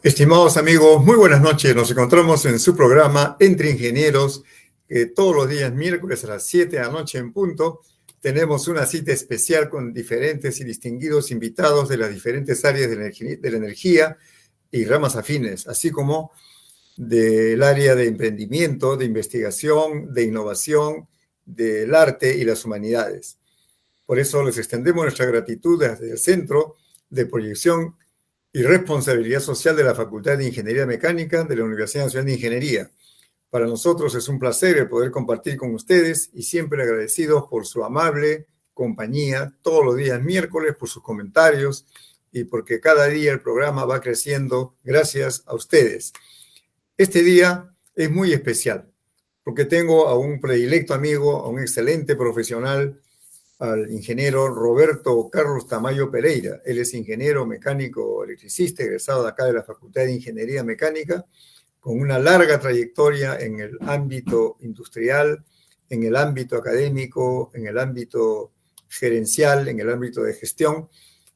Estimados amigos, muy buenas noches. Nos encontramos en su programa Entre Ingenieros, que todos los días miércoles a las 7 de la noche en punto tenemos una cita especial con diferentes y distinguidos invitados de las diferentes áreas de la energía y ramas afines, así como del área de emprendimiento, de investigación, de innovación, del arte y las humanidades. Por eso les extendemos nuestra gratitud desde el Centro de Proyección y Responsabilidad Social de la Facultad de Ingeniería Mecánica de la Universidad Nacional de Ingeniería. Para nosotros es un placer el poder compartir con ustedes y siempre agradecidos por su amable compañía todos los días miércoles, por sus comentarios y porque cada día el programa va creciendo gracias a ustedes. Este día es muy especial porque tengo a un predilecto amigo, a un excelente profesional, al ingeniero Roberto Carlos Tamayo Pereira. Él es ingeniero mecánico electricista, egresado de acá de la Facultad de Ingeniería Mecánica, con una larga trayectoria en el ámbito industrial, en el ámbito académico, en el ámbito gerencial, en el ámbito de gestión,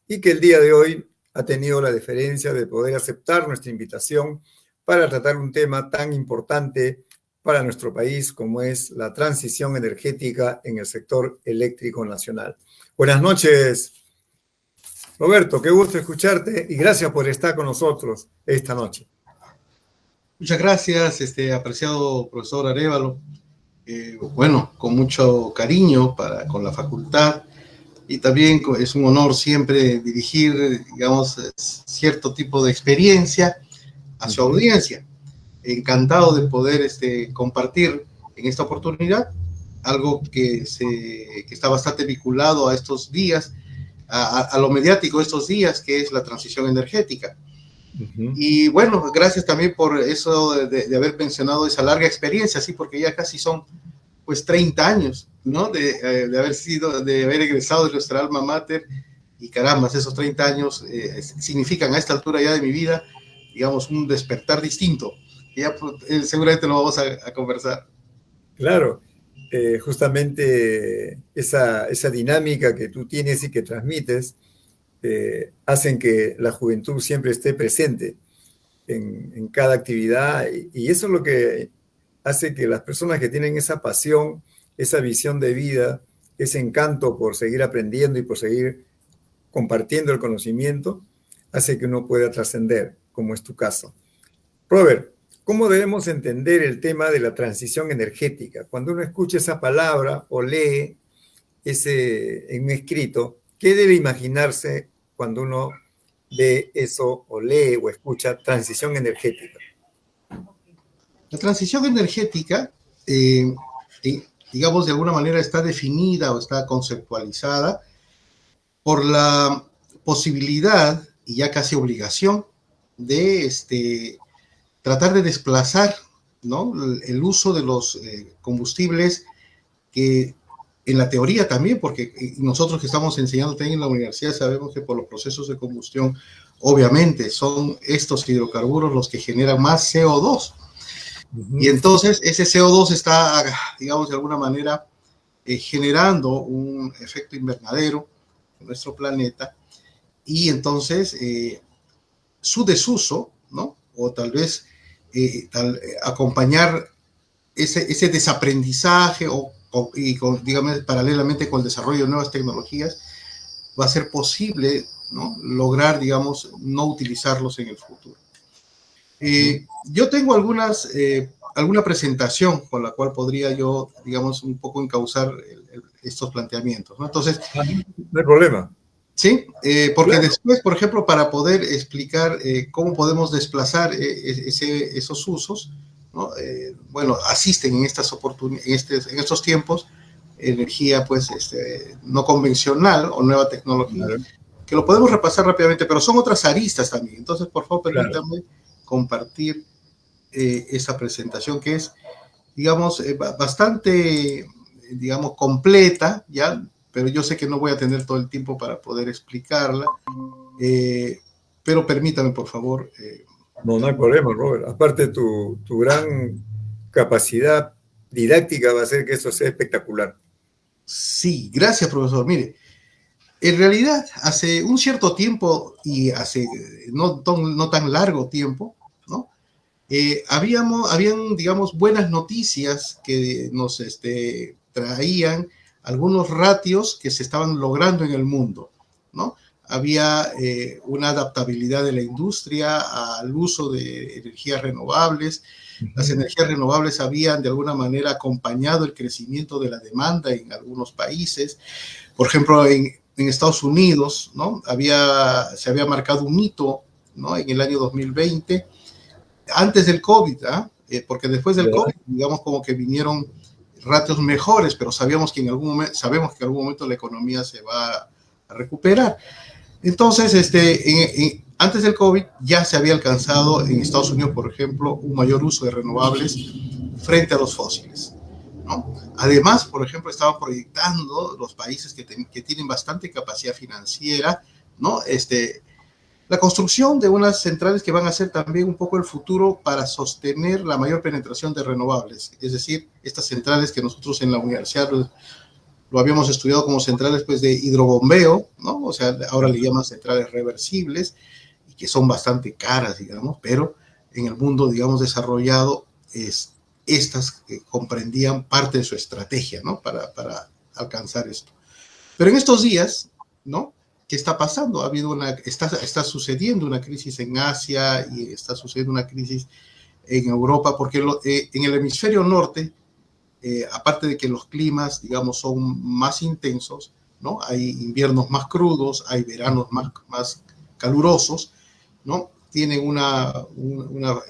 y que el día de hoy ha tenido la deferencia de poder aceptar nuestra invitación para tratar un tema tan importante para nuestro país como es la transición energética en el sector eléctrico nacional. Buenas noches, Roberto, qué gusto escucharte y gracias por estar con nosotros esta noche. Muchas gracias, apreciado profesor Arévalo. Bueno, con mucho cariño con la facultad y también es un honor siempre dirigir, digamos, cierto tipo de experiencia a su audiencia. Encantado de poder compartir en esta oportunidad algo que está bastante vinculado a estos días, a lo mediático de estos días, que es la transición energética. Y bueno, gracias también por eso de haber mencionado esa larga experiencia, sí, porque ya casi son pues 30 años, ¿no? De haber egresado de nuestra alma mater, y caramba, esos 30 años significan a esta altura ya de mi vida, digamos, un despertar distinto. Ya seguramente lo vamos a conversar. Claro, justamente esa dinámica que tú tienes y que transmites hacen que la juventud siempre esté presente en cada actividad y eso es lo que hace que las personas que tienen esa pasión, esa visión de vida, ese encanto por seguir aprendiendo y por seguir compartiendo el conocimiento, hace que uno pueda trascender, como es tu caso. Robert, ¿cómo debemos entender el tema de la transición energética? Cuando uno escucha esa palabra o lee en un escrito, ¿qué debe imaginarse cuando uno ve eso o lee o escucha transición energética? La transición energética, digamos, de alguna manera está definida o está conceptualizada por la posibilidad y ya casi obligación de tratar de desplazar, ¿no?, el uso de los combustibles que en la teoría también, porque nosotros que estamos enseñando también en la universidad sabemos que por los procesos de combustión, obviamente, son estos hidrocarburos los que generan más CO2. Y entonces ese CO2 está, digamos, de alguna manera generando un efecto invernadero en nuestro planeta, y entonces su desuso, ¿no?, o tal vez acompañar ese desaprendizaje digamos, paralelamente con el desarrollo de nuevas tecnologías, va a ser posible, ¿no?, lograr, digamos, no utilizarlos en el futuro. Yo tengo alguna presentación con la cual podría yo, digamos, un poco encauzar estos planteamientos, ¿no? Entonces, no hay problema. Sí, porque claro, después, por ejemplo, para poder explicar cómo podemos desplazar esos usos, ¿no? Bueno, asisten en en estos tiempos energía, pues, no convencional o nueva tecnología, claro, que lo podemos repasar rápidamente, pero son otras aristas también. Entonces, por favor, permítanme compartir esa presentación que es, digamos, bastante, digamos, completa, ¿ya? Pero yo sé que no voy a tener todo el tiempo para poder explicarla, pero permítame, por favor. No hay problema, Robert. Aparte, tu gran capacidad didáctica va a hacer que eso sea espectacular. Sí, gracias, profesor. Mire, En realidad, hace un cierto tiempo y hace no tan largo tiempo, ¿no? Habían, digamos, buenas noticias que nos traían algunos ratios que se estaban logrando en el mundo, ¿no? Había una adaptabilidad de la industria al uso de energías renovables. Las energías renovables habían de alguna manera acompañado el crecimiento de la demanda en algunos países. Por ejemplo, en Estados Unidos, ¿no? Se había marcado un hito, ¿no? En el año 2020, antes del COVID, porque después del COVID, digamos, como que vinieron ratios mejores, pero sabemos que en algún momento la economía se va a recuperar. Entonces, antes del COVID ya se había alcanzado en Estados Unidos, por ejemplo, un mayor uso de renovables frente a los fósiles, ¿no? Además, por ejemplo, estaban proyectando los países que tienen bastante capacidad financiera, ¿no? La construcción de unas centrales que van a ser también un poco el futuro para sostener la mayor penetración de renovables. Es decir, estas centrales que nosotros en la universidad lo habíamos estudiado como centrales pues, de hidrobombeo, ¿no? O sea, ahora le llaman centrales reversibles y que son bastante caras, digamos, pero en el mundo, digamos, desarrollado, estas comprendían parte de su estrategia, ¿no? Para alcanzar esto. Pero en estos días, ¿no? ¿Qué está pasando? Está sucediendo una crisis en Asia y está sucediendo una crisis en Europa, porque en el hemisferio norte, aparte de que los climas, digamos, son más intensos, ¿no? Hay inviernos más crudos, hay veranos más calurosos, ¿no? Tienen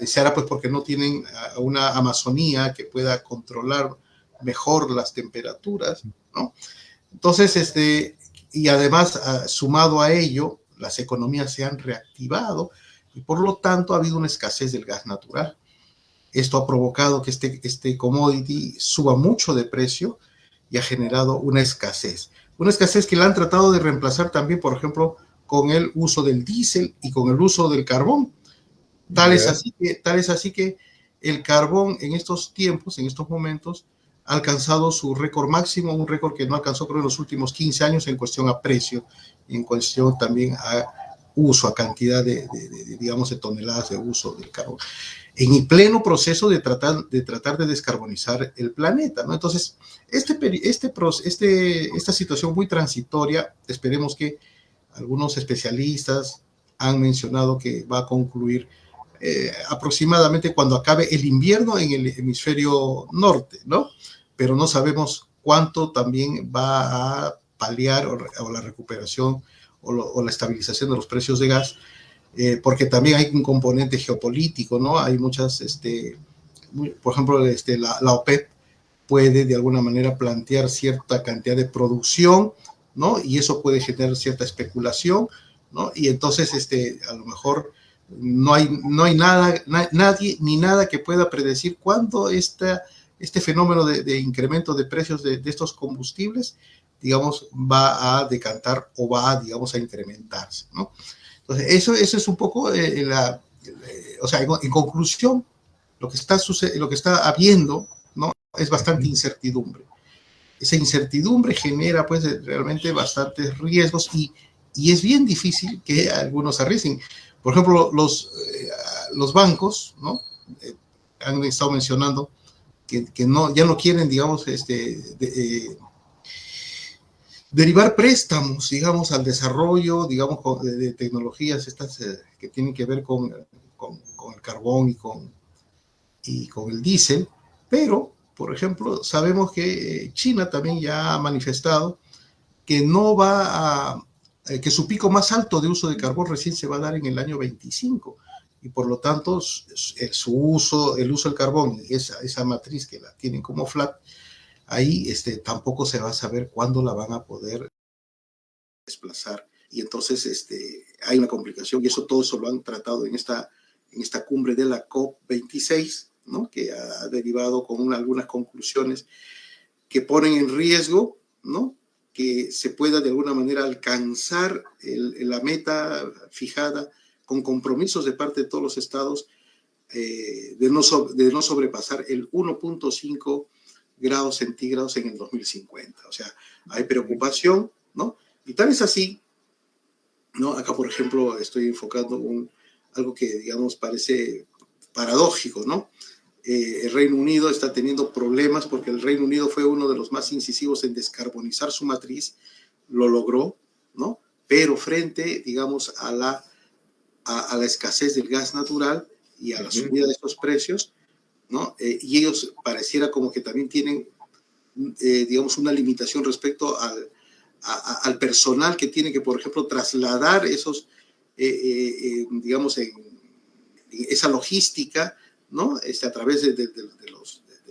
será pues porque no tienen una Amazonía que pueda controlar mejor las temperaturas, ¿no? Entonces, y además, sumado a ello, las economías se han reactivado y por lo tanto ha habido una escasez del gas natural. Esto ha provocado que este commodity suba mucho de precio y ha generado una escasez. Una escasez que la han tratado de reemplazar también, por ejemplo, con el uso del diésel y con el uso del carbón. Tal es así que el carbón en estos tiempos, en estos momentos, ha alcanzado su récord máximo, un récord que no alcanzó creo en los últimos 15 años en cuestión a precio, en cuestión también a uso, a cantidad digamos, de toneladas de uso del carbón, en el pleno proceso de tratar de descarbonizar el planeta, ¿no? Entonces, esta situación muy transitoria, esperemos que algunos especialistas han mencionado que va a concluir aproximadamente cuando acabe el invierno en el hemisferio norte, ¿no? Pero no sabemos cuánto también va a paliar o la recuperación o la estabilización de los precios de gas, porque también hay un componente geopolítico, ¿no? Hay muchas, por ejemplo, la OPEP puede de alguna manera plantear cierta cantidad de producción, ¿no? Y eso puede generar cierta especulación, ¿no? Y entonces, a lo mejor no hay nadie ni nada que pueda predecir cuándo este fenómeno de incremento de precios de estos combustibles, digamos, va a decantar o va, digamos, a incrementarse, ¿no? Entonces, eso es un poco, o sea, en conclusión, lo que está habiendo, ¿no? Es bastante incertidumbre. Esa incertidumbre genera, pues, realmente bastantes riesgos y es bien difícil que algunos arriesguen. Por ejemplo, los bancos, ¿no? Han estado mencionando que ya no quieren, digamos, derivar préstamos, digamos, al desarrollo, digamos, de tecnologías estas que tienen que ver con el carbón y con el diésel, pero, por ejemplo, sabemos que China también ya ha manifestado que no va a que su pico más alto de uso de carbón recién se va a dar en el año 25 y por lo tanto el uso del carbón y esa matriz que la tienen como flat, ahí tampoco se va a saber cuándo la van a poder desplazar y entonces hay una complicación y todo eso lo han tratado en esta cumbre de la COP26, ¿no? Que ha derivado con algunas conclusiones que ponen en riesgo, ¿no? Que se pueda de alguna manera alcanzar la meta fijada con compromisos de parte de todos los estados de no sobrepasar el 1.5 grados centígrados en el 2050. O sea, hay preocupación, ¿no? Y tal es así, ¿no? Acá, por ejemplo, estoy enfocando algo que, digamos, parece paradójico, ¿no? El Reino Unido está teniendo problemas porque el Reino Unido fue uno de los más incisivos en descarbonizar su matriz, lo logró, ¿no? Pero frente, digamos, a la escasez del gas natural y a la subida de estos precios, ¿no? Y ellos pareciera como que también tienen, digamos, una limitación respecto al personal que tiene que, por ejemplo, trasladar esos, digamos, esa logística, ¿no? A través de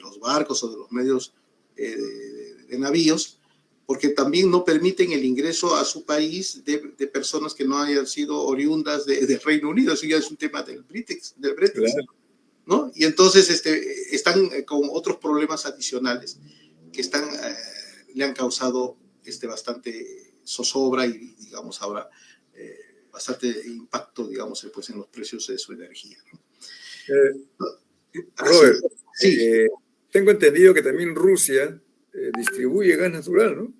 los barcos o de los medios de navíos, porque también no permiten el ingreso a su país de personas que no hayan sido oriundas del Reino Unido. Eso ya es un tema del Brexit, claro, ¿no? Y entonces están con otros problemas adicionales que le han causado bastante zozobra y, digamos, ahora bastante impacto, digamos, pues, en los precios de su energía, ¿no? Robert, sí. Tengo entendido que también Rusia distribuye gas natural, ¿no?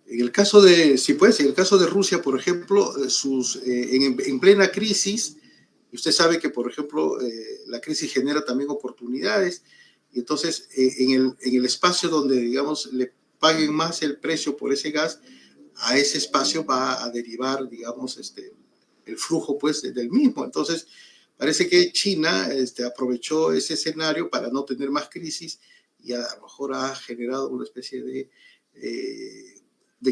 En el caso de, sí, pues, en el caso de Rusia, por ejemplo, en plena crisis, y usted sabe que, por ejemplo, la crisis genera también oportunidades, y entonces en el espacio donde, digamos, le paguen más el precio por ese gas, a ese espacio va a derivar, digamos, el flujo, pues, del mismo. Entonces, parece que China aprovechó ese escenario para no tener más crisis y a lo mejor ha generado una especie de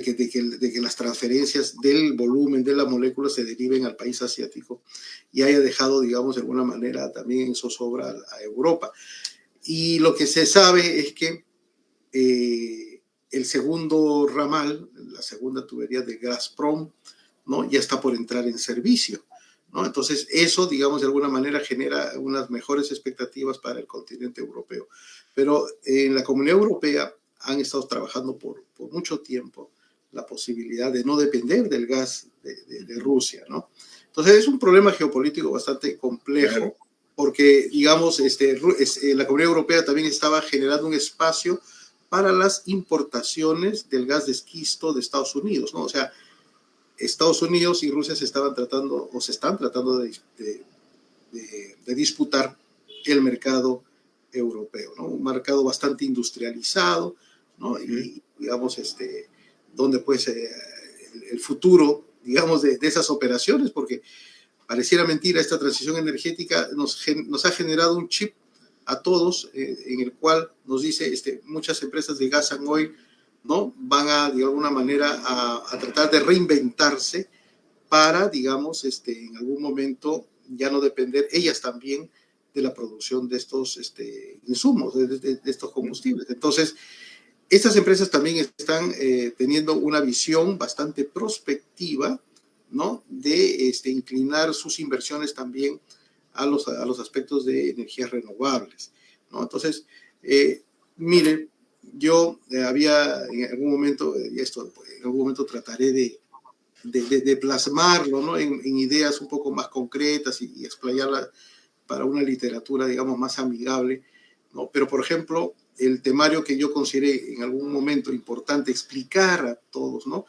que las transferencias del volumen de la molécula se deriven al país asiático y haya dejado, digamos, de alguna manera también en zozobra a Europa. Y lo que se sabe es que el segundo ramal, la segunda tubería de Gazprom, ¿no? Ya está por entrar en servicio, ¿no? Entonces eso, digamos, de alguna manera genera unas mejores expectativas para el continente europeo. Pero en la Comunidad Europea han estado trabajando por mucho tiempo la posibilidad de no depender del gas de Rusia, ¿no? Entonces es un problema geopolítico bastante complejo, claro, porque, digamos, la Comunidad Europea también estaba generando un espacio para las importaciones del gas de esquisto de Estados Unidos, ¿no? O sea, Estados Unidos y Rusia se están tratando de disputar el mercado europeo, ¿no? Un mercado bastante industrializado, ¿no? Y, digamos, donde pues el futuro, digamos, de esas operaciones, porque pareciera mentira, esta transición energética nos ha generado un chip a todos en el cual nos dice muchas empresas de gas and oil, ¿no? Van a, de alguna manera, a tratar de reinventarse para, digamos, en algún momento ya no depender ellas también de la producción de estos insumos, de estos combustibles. Entonces, estas empresas también están teniendo una visión bastante prospectiva, ¿no? De inclinar sus inversiones también a los aspectos de energías renovables, ¿no? Entonces, miren, yo había en algún momento, en algún momento trataré de plasmarlo, ¿no? En ideas un poco más concretas y explayarlas para una literatura, digamos, más amigable, ¿no? Pero, por ejemplo, el temario que yo consideré en algún momento importante explicar a todos, ¿no?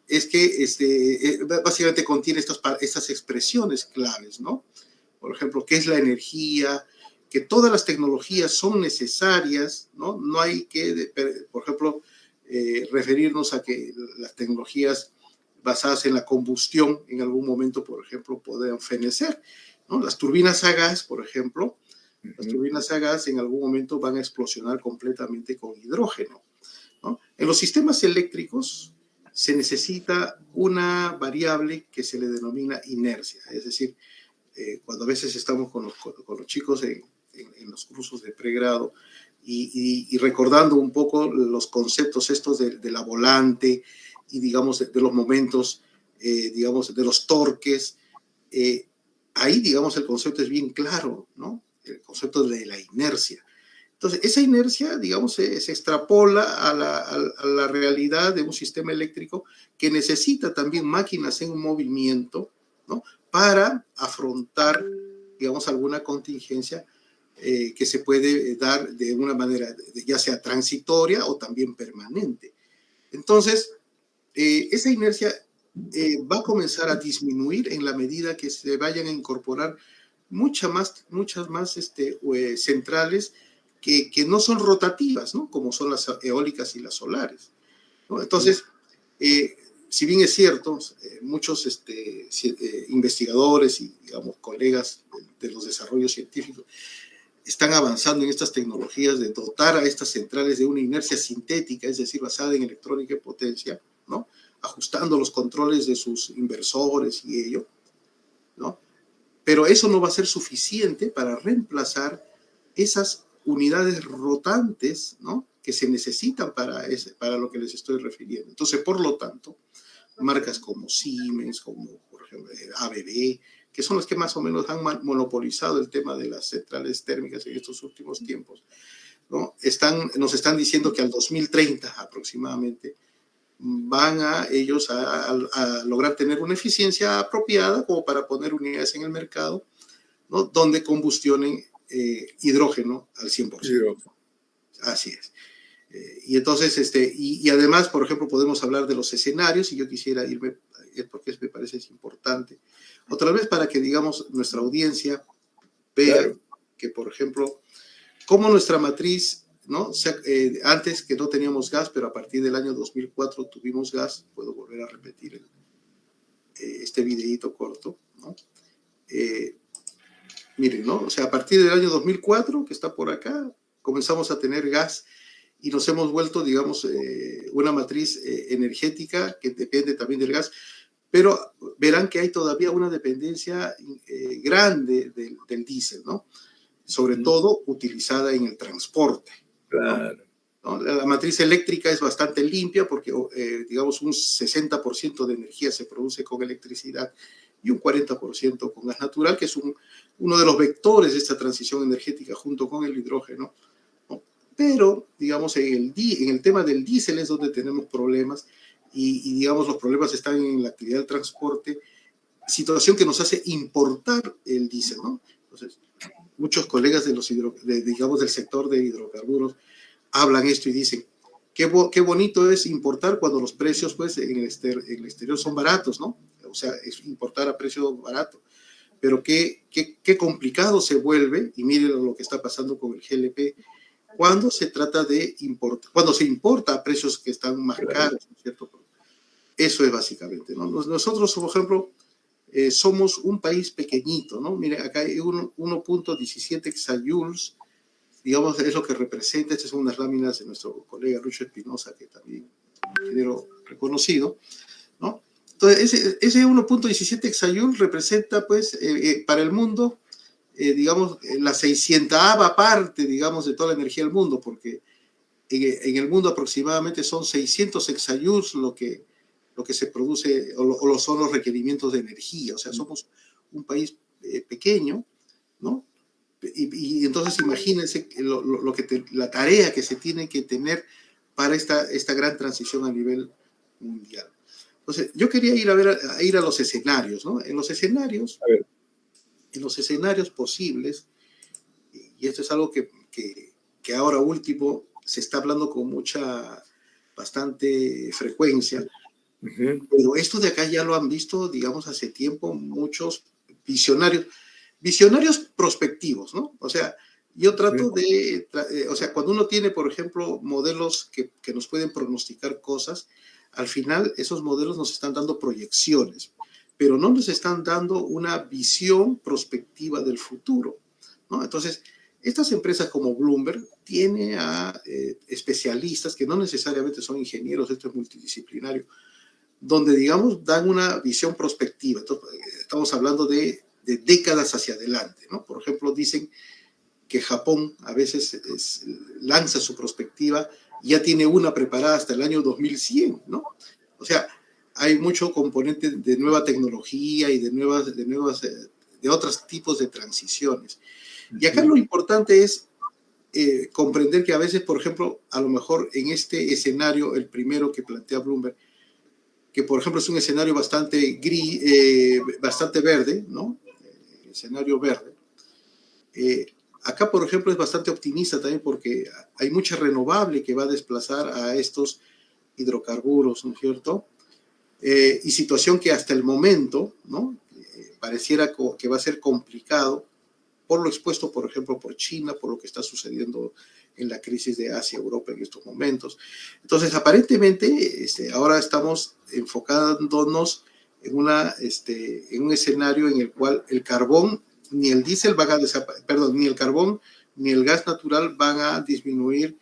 Es que básicamente contiene estas expresiones claves, ¿no? Por ejemplo, ¿qué es la energía? Que todas las tecnologías son necesarias, ¿no? No hay que, por ejemplo, referirnos a que las tecnologías basadas en la combustión en algún momento, por ejemplo, puedan fenecer, ¿no? Las turbinas a gas, por ejemplo, las turbinas a gas en algún momento van a explosionar completamente con hidrógeno, ¿no? En los sistemas eléctricos se necesita una variable que se le denomina inercia, es decir, cuando a veces estamos con los chicos en los cursos de pregrado y recordando un poco los conceptos estos de la volante y, digamos, de los momentos, digamos, de los torques, ahí, digamos, el concepto es bien claro, ¿no? El concepto de la inercia. Entonces, esa inercia, digamos, se extrapola a la realidad de un sistema eléctrico que necesita también máquinas en movimiento, ¿no? Para afrontar, digamos, alguna contingencia que se puede dar de una manera, ya sea transitoria o también permanente. Entonces, esa inercia va a comenzar a disminuir en la medida que se vayan a incorporar muchas más centrales que no son rotativas, ¿no? Como son las eólicas y las solares, ¿no? Entonces, si bien es cierto, muchos investigadores y, digamos, colegas de los desarrollos científicos están avanzando en estas tecnologías de dotar a estas centrales de una inercia sintética, es decir, basada en electrónica y potencia, ¿no? Ajustando los controles de sus inversores y ello, ¿no? Pero eso no va a ser suficiente para reemplazar esas unidades rotantes, ¿no? Que se necesitan para lo que les estoy refiriendo. Entonces, por lo tanto, marcas como Siemens, como por ejemplo ABB, que son las que más o menos han monopolizado el tema de las centrales térmicas en estos últimos tiempos, ¿no? Nos están diciendo que al 2030 aproximadamente van ellos a lograr tener una eficiencia apropiada como para poner unidades en el mercado, ¿no? Donde combustionen hidrógeno al 100%. Hidrógeno. Así es. Y entonces, y además, por ejemplo, podemos hablar de los escenarios, y yo quisiera irme, porque me parece importante, otra vez para que, digamos, nuestra audiencia vea, claro, que, por ejemplo, cómo nuestra matriz, ¿no? Antes que no teníamos gas, pero a partir del año 2004 tuvimos gas. Puedo volver a repetir este videíto corto, ¿no? Miren, ¿no? O sea, a partir del año 2004, que está por acá, comenzamos a tener gas y nos hemos vuelto, digamos, una matriz energética que depende también del gas, pero verán que hay todavía una dependencia grande del diésel, ¿no? Sobre todo utilizada en el transporte. Claro. ¿No? La matriz eléctrica es bastante limpia porque, digamos, un 60% de energía se produce con electricidad y un 40% con gas natural, que es uno de los vectores de esta transición energética junto con el hidrógeno, ¿no? Pero, digamos, en el tema del diésel es donde tenemos problemas y, digamos, los problemas están en la actividad del transporte, situación que nos hace importar el diésel, ¿no? Entonces, muchos colegas digamos, del sector de hidrocarburos hablan esto y dicen, qué bonito es importar cuando los precios, pues, en el exterior son baratos, ¿no? O sea, es importar a precio barato. Pero qué complicado se vuelve, y miren lo que está pasando con el GLP, cuando se trata de importar, cuando se importa a precios que están más caros, ¿no es cierto? Eso es básicamente, ¿no? Nosotros, por ejemplo, somos un país pequeñito, ¿no? Mire, acá hay 1.17 exajoules, digamos, es lo que representa. Estas son unas láminas de nuestro colega Lucho Espinosa, que también es ingeniero reconocido, ¿no? Entonces, ese 1.17 exajoules representa, pues, para el mundo, digamos, la 600ava parte, digamos, de toda la energía del mundo, porque en el mundo aproximadamente son 600 exajoules lo que se produce, o son los requerimientos de energía. O sea, somos un país pequeño, ¿no? Y entonces imagínense la tarea que se tiene que tener para esta gran transición a nivel mundial. Entonces, yo quería ir a los escenarios, ¿no? En los escenarios posibles, y esto es algo que ahora último se está hablando con bastante frecuencia, pero esto de acá ya lo han visto, digamos, hace tiempo muchos visionarios prospectivos, ¿no? O sea, yo trato o sea, cuando uno tiene, por ejemplo, modelos que nos pueden pronosticar cosas, al final esos modelos nos están dando proyecciones, pero no nos están dando una visión prospectiva del futuro, ¿no? Entonces, estas empresas como Bloomberg tiene a especialistas que no necesariamente son ingenieros, esto es multidisciplinario, donde, digamos, dan una visión prospectiva. Entonces, estamos hablando de décadas hacia adelante, ¿no? Por ejemplo, dicen que Japón a veces lanza su prospectiva, ya tiene una preparada hasta el año 2100, ¿no? O sea, hay mucho componente de nueva tecnología y de otros tipos de transiciones. Y acá lo importante es comprender que a veces, por ejemplo, a lo mejor en este escenario, el primero que plantea Bloomberg, que por ejemplo es un escenario bastante verde, ¿no? Escenario verde. Acá, por ejemplo, es bastante optimista también porque hay mucha renovable que va a desplazar a estos hidrocarburos, ¿no es cierto? Y situación que hasta el momento, ¿no? Pareciera que va a ser complicado por lo expuesto, por ejemplo, por China, por lo que está sucediendo en la crisis de Asia-Europa en estos momentos. Entonces, aparentemente, ahora estamos enfocándonos en un escenario en el cual el carbón, ni el diésel van a desaparecer, ni el carbón, ni el gas natural van a disminuir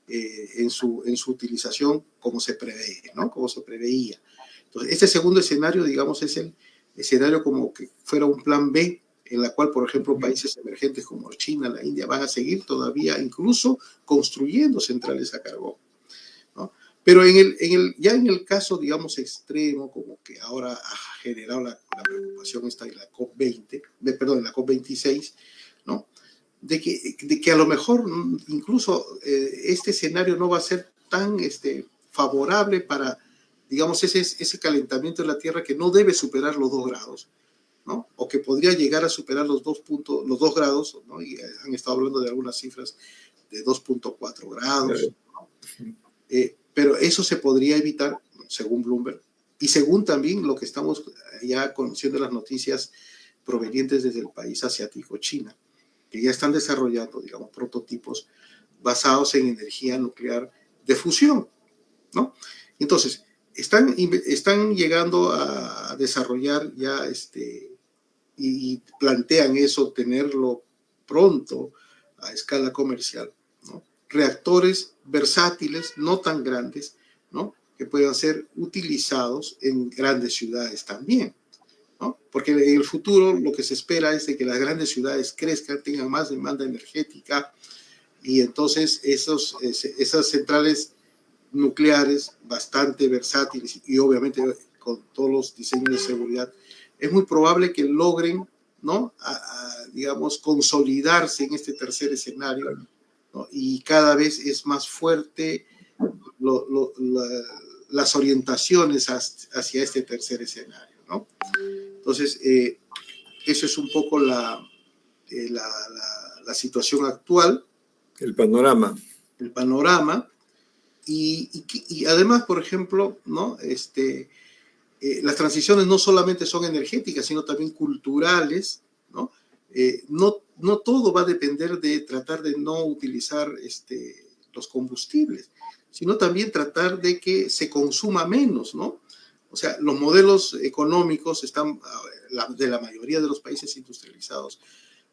en su utilización como se prevé, ¿no? Como se preveía. Entonces, este segundo escenario, digamos, es el escenario como que fuera un plan B, en la cual, por ejemplo, países emergentes como China, la India, van a seguir todavía incluso construyendo centrales a carbón, ¿no? Pero ya en el caso, digamos, extremo, como que ahora ha generado la preocupación esta en la COP20, en la COP26, ¿no? De que a lo mejor incluso este escenario no va a ser tan favorable para, digamos, ese calentamiento de la Tierra que no debe superar los 2 grados, ¿no? O que podría llegar a superar los 2 grados, ¿no? Y han estado hablando de algunas cifras de 2.4 grados, ¿no? Pero eso se podría evitar, según Bloomberg, y según también lo que estamos ya conociendo las noticias provenientes desde el país asiático, China, que ya están desarrollando, digamos, prototipos basados en energía nuclear de fusión, ¿no? Entonces, están llegando a desarrollar ya y plantean eso, tenerlo pronto a escala comercial, ¿no? Reactores versátiles, no tan grandes, ¿no? Que puedan ser utilizados en grandes ciudades también, ¿no? Porque en el futuro lo que se espera es de que las grandes ciudades crezcan, tengan más demanda energética y entonces esas centrales nucleares bastante versátiles y obviamente con todos los diseños de seguridad, es muy probable que logren, ¿no? Digamos, consolidarse en este tercer escenario, ¿no? Y cada vez es más fuerte las orientaciones hacia este tercer escenario, ¿no? Entonces, eso es un poco la situación actual. El panorama. El panorama. Y además, por ejemplo, ¿no? Las transiciones no solamente son energéticas, sino también culturales, ¿no? No todo va a depender de tratar de no utilizar los combustibles, sino también tratar de que se consuma menos, ¿no? O sea, los modelos económicos de la mayoría de los países industrializados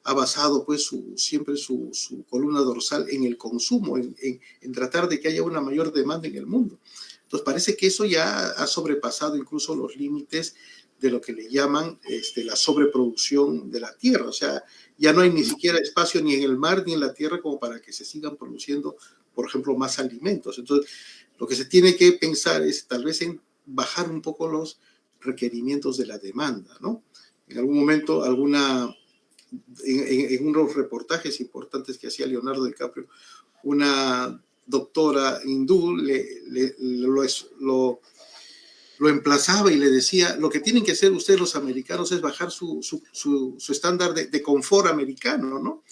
ha basado pues siempre su columna dorsal en el consumo, en tratar de que haya una mayor demanda en el mundo. Entonces parece que eso ya ha sobrepasado incluso los límites de lo que le llaman la sobreproducción de la tierra. O sea, ya no hay ni siquiera espacio ni en el mar ni en la tierra como para que se sigan produciendo, por ejemplo, más alimentos. Entonces, lo que se tiene que pensar es tal vez en bajar un poco los requerimientos de la demanda, ¿no? En algún momento, en unos reportajes importantes que hacía Leonardo DiCaprio, una doctora hindú lo emplazaba y le decía, lo que tienen que hacer ustedes los americanos es bajar su estándar de confort americano, ¿no?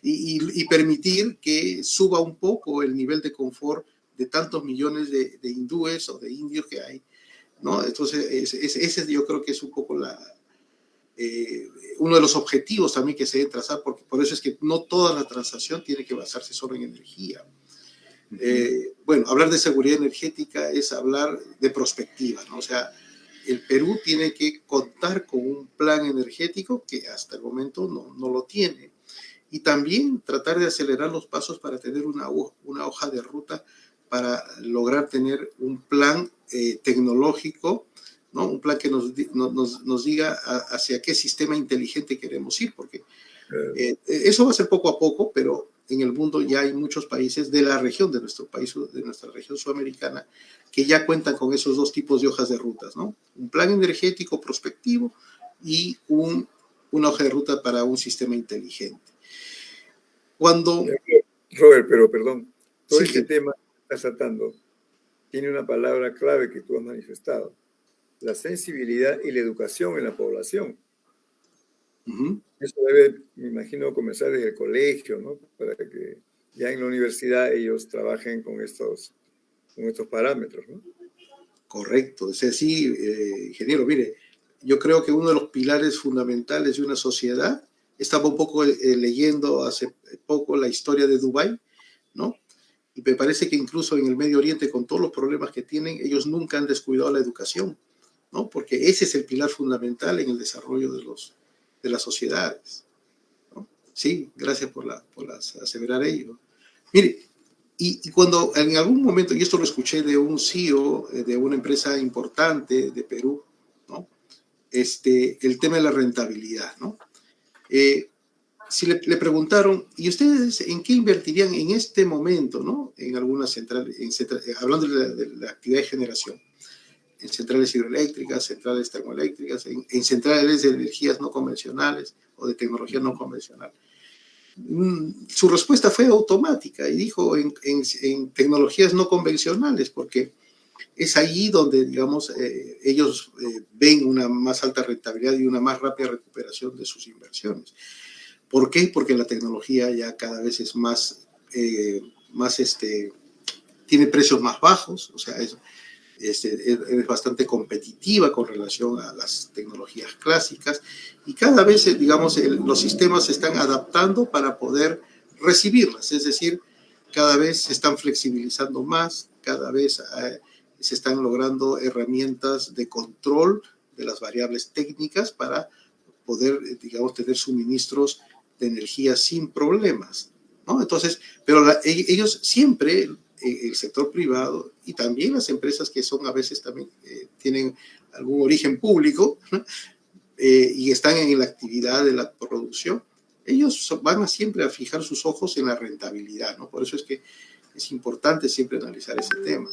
y permitir que suba un poco el nivel de confort de tantos millones de hindúes o de indios que hay, ¿no? Entonces, ese yo creo que es un poco uno de los objetivos también que se debe trazar, porque por eso es que no toda la transacción tiene que basarse solo en energía. Bueno, hablar de seguridad energética es hablar de prospectiva, ¿no? O sea, el Perú tiene que contar con un plan energético que hasta el momento no lo tiene. Y también tratar de acelerar los pasos para tener una hoja de ruta para lograr tener un plan tecnológico, ¿no? Un plan que nos diga hacia qué sistema inteligente queremos ir, porque eso va a ser poco a poco, pero en el mundo ya hay muchos países de la región, de nuestro país, de nuestra región sudamericana, que ya cuentan con esos dos tipos de hojas de rutas, ¿no? Un plan energético prospectivo y una hoja de ruta para un sistema inteligente. Cuando... Robert, pero perdón, todo sí, este tema que estás tratando tiene una palabra clave que tú has manifestado: la sensibilidad y la educación en la población. Eso debe, me imagino, comenzar desde el colegio, ¿no? Para que ya en la universidad ellos trabajen con estos con estos parámetros, ¿no? Correcto, es decir, ingeniero, mire, yo creo que uno de los pilares fundamentales de una sociedad, estaba un poco leyendo hace poco la historia de Dubái, ¿no? Y me parece que incluso en el Medio Oriente, con todos los problemas que tienen, ellos nunca han descuidado la educación, ¿no? Porque ese es el pilar fundamental en el desarrollo de las sociedades, ¿no? Sí, gracias por aseverar ello. Mire, y cuando en algún momento, y esto lo escuché de un CEO de una empresa importante de Perú, ¿no? El tema de la rentabilidad, ¿no? Si le preguntaron, ¿y ustedes en qué invertirían en este momento, ¿no? En alguna central, hablando de la actividad de generación, en centrales hidroeléctricas, centrales termoeléctricas, en centrales de energías no convencionales o de tecnología no convencional. Su respuesta fue automática y dijo en tecnologías no convencionales, porque es allí donde, digamos, ellos ven una más alta rentabilidad y una más rápida recuperación de sus inversiones. ¿Por qué? Porque la tecnología ya cada vez es tiene precios más bajos, o sea, es bastante competitiva con relación a las tecnologías clásicas y cada vez, digamos, los sistemas se están adaptando para poder recibirlas, es decir, cada vez se están flexibilizando más, cada vez se están logrando herramientas de control de las variables técnicas para poder, digamos, tener suministros de energía sin problemas, ¿no? Entonces, pero ellos siempre, el sector privado y también las empresas que son a veces también tienen algún origen público, ¿no? Y están en la actividad de la producción, ellos van siempre a fijar sus ojos en la rentabilidad, ¿no? Por eso es que es importante siempre analizar ese tema,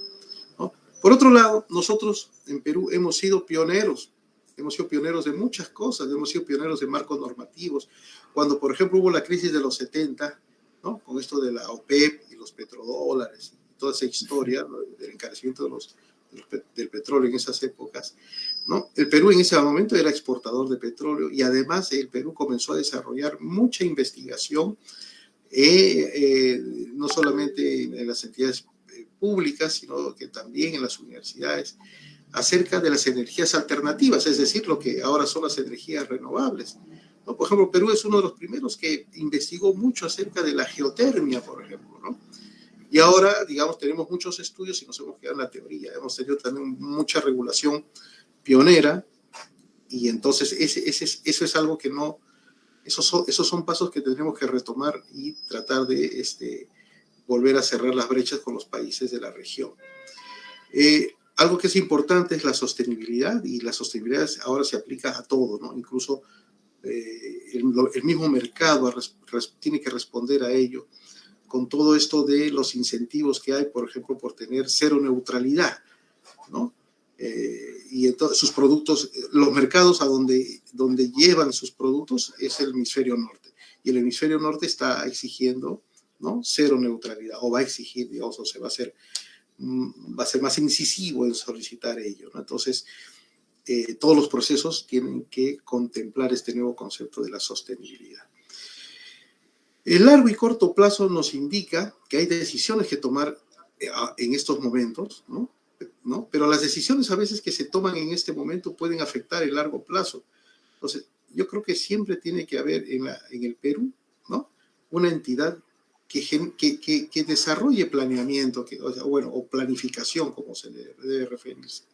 ¿no? Por otro lado, nosotros en Perú hemos sido pioneros de muchas cosas, hemos sido pioneros de marcos normativos. Cuando, por ejemplo, hubo la crisis de los 70, ¿no? Con esto de la OPEP y los petrodólares, y toda esa historia, ¿no? Del encarecimiento del petróleo en esas épocas, ¿no? El Perú en ese momento era exportador de petróleo y además el Perú comenzó a desarrollar mucha investigación, no solamente en las entidades públicas, sino que también en las universidades, acerca de las energías alternativas, es decir, lo que ahora son las energías renovables, ¿no? Por ejemplo, Perú es uno de los primeros que investigó mucho acerca de la geotermia, por ejemplo, ¿no? Y ahora, digamos, tenemos muchos estudios y nos hemos quedado en la teoría. Hemos tenido también mucha regulación pionera y entonces eso es algo que no, esos son pasos que tendremos que retomar y tratar de volver a cerrar las brechas con los países de la región. Algo que es importante es la sostenibilidad y la sostenibilidad ahora se aplica a todo, ¿no? Incluso el mismo mercado tiene que responder a ello con todo esto de los incentivos que hay, por ejemplo, por tener cero neutralidad, ¿no? Y entonces sus productos, los mercados a donde llevan sus productos es el hemisferio norte. Y el hemisferio norte está exigiendo, ¿no? Cero neutralidad, o va a exigir, digamos, o se va a ser más incisivo en solicitar ello, ¿no? Entonces, todos los procesos tienen que contemplar este nuevo concepto de la sostenibilidad. El largo y corto plazo nos indica que hay decisiones que tomar en estos momentos, ¿no? Pero las decisiones a veces que se toman en este momento pueden afectar el largo plazo. Entonces, yo creo que siempre tiene que haber en el Perú, ¿no? Una entidad que desarrolle planeamiento, o planificación, como se le debe referirse,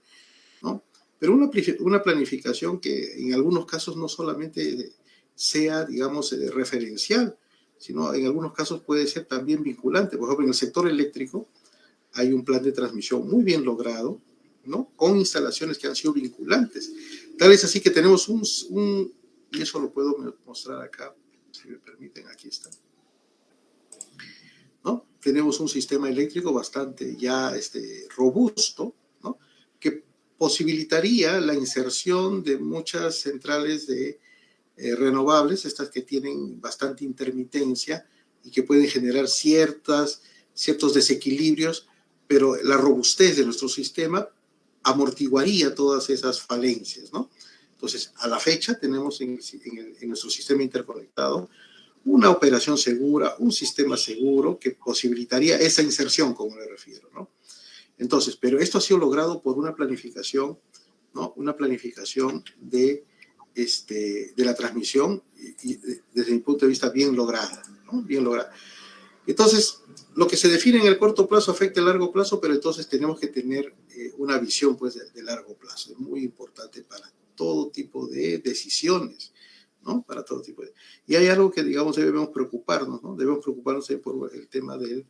¿no? Pero una planificación que en algunos casos no solamente sea, digamos, referencial, sino en algunos casos puede ser también vinculante. Por ejemplo, en el sector eléctrico hay un plan de transmisión muy bien logrado, ¿no? Con instalaciones que han sido vinculantes. Tal es así que tenemos y eso lo puedo mostrar acá, si me permiten, aquí está, ¿no? Tenemos un sistema eléctrico bastante ya robusto, ¿no? Que posibilitaría la inserción de muchas centrales de renovables, estas que tienen bastante intermitencia y que pueden generar ciertos desequilibrios, pero la robustez de nuestro sistema amortiguaría todas esas falencias, ¿no? Entonces, a la fecha tenemos en nuestro sistema interconectado una operación segura, un sistema seguro que posibilitaría esa inserción, como le refiero, ¿no? Entonces, pero esto ha sido logrado por una planificación, ¿no? Una planificación de la transmisión y desde mi punto de vista bien lograda, ¿no? Bien lograda. Entonces, lo que se define en el corto plazo afecta el largo plazo, pero entonces tenemos que tener una visión pues, de largo plazo. Es muy importante para todo tipo de decisiones, ¿no? Para todo tipo de... Y hay algo que, digamos, debemos preocuparnos, ¿no? Debemos preocuparnos por el tema de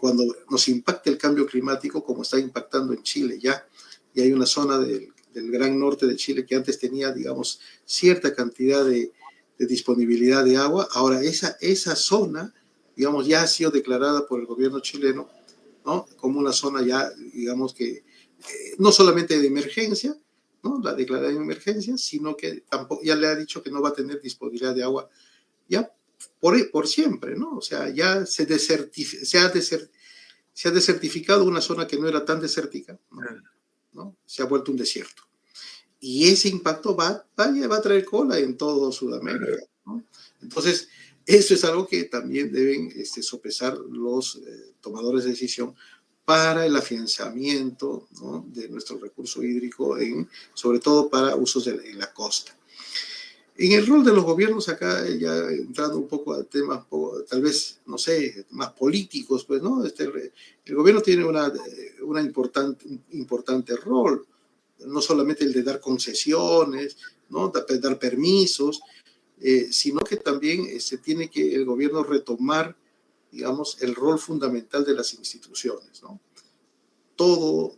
cuando nos impacta el cambio climático, como está impactando en Chile ya, y hay una zona del gran norte de Chile que antes tenía, digamos, cierta cantidad de disponibilidad de agua. Ahora esa zona, digamos, ya ha sido declarada por el gobierno chileno, ¿no? Como una zona ya, digamos que no solamente de emergencia, ¿no? La declarada en emergencia, sino que tampoco, ya le ha dicho que no va a tener disponibilidad de agua ya por siempre, ¿no? O sea, ya se ha desertificado una zona que no era tan desértica, ¿no? Se ha vuelto un desierto. Y ese impacto va a traer cola en todo Sudamérica, ¿no? Entonces, eso es algo que también deben sopesar los tomadores de decisión para el afianzamiento, ¿no? De nuestro recurso hídrico, sobre todo para usos en la costa. En el rol de los gobiernos acá, ya entrando un poco a temas, tal vez, no sé, más políticos, pues, ¿no? El gobierno tiene una importante rol, no solamente el de dar concesiones, ¿no? Dar permisos, sino que también se tiene que el gobierno retomar, digamos, el rol fundamental de las instituciones, ¿no? Todo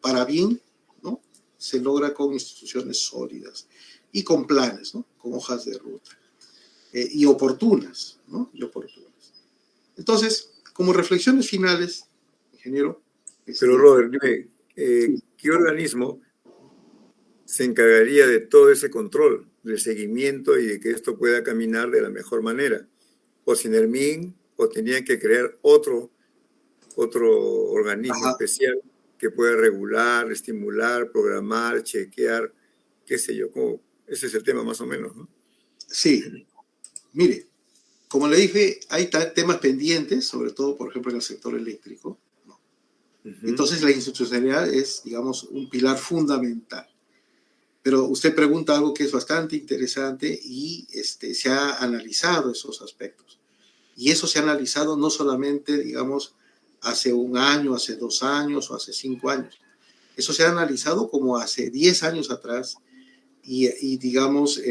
para bien, ¿no? Se logra con instituciones sólidas y con planes, ¿no? Con hojas de ruta y oportunas, ¿no? Y oportunas. Entonces, como reflexiones finales, ingeniero. Pero Robert, dime, Sí. ¿qué organismo se encargaría de todo ese control, del seguimiento y de que esto pueda caminar de la mejor manera? ¿O Sinermin, o tenían que crear otro organismo Ajá. especial que pueda regular, estimular, programar, chequear, qué sé yo? Ese es el tema más o menos, ¿no? Sí, mire, como le dije, hay temas pendientes, sobre todo, por ejemplo, en el sector eléctrico, ¿no? Entonces, la institucionalidad es, digamos, un pilar fundamental. Pero usted pregunta algo que es bastante interesante y se ha analizado esos aspectos. Y eso se ha analizado no solamente, digamos, hace un año, hace 2 años o hace 5 años. Eso se ha analizado como hace 10 años atrás y digamos,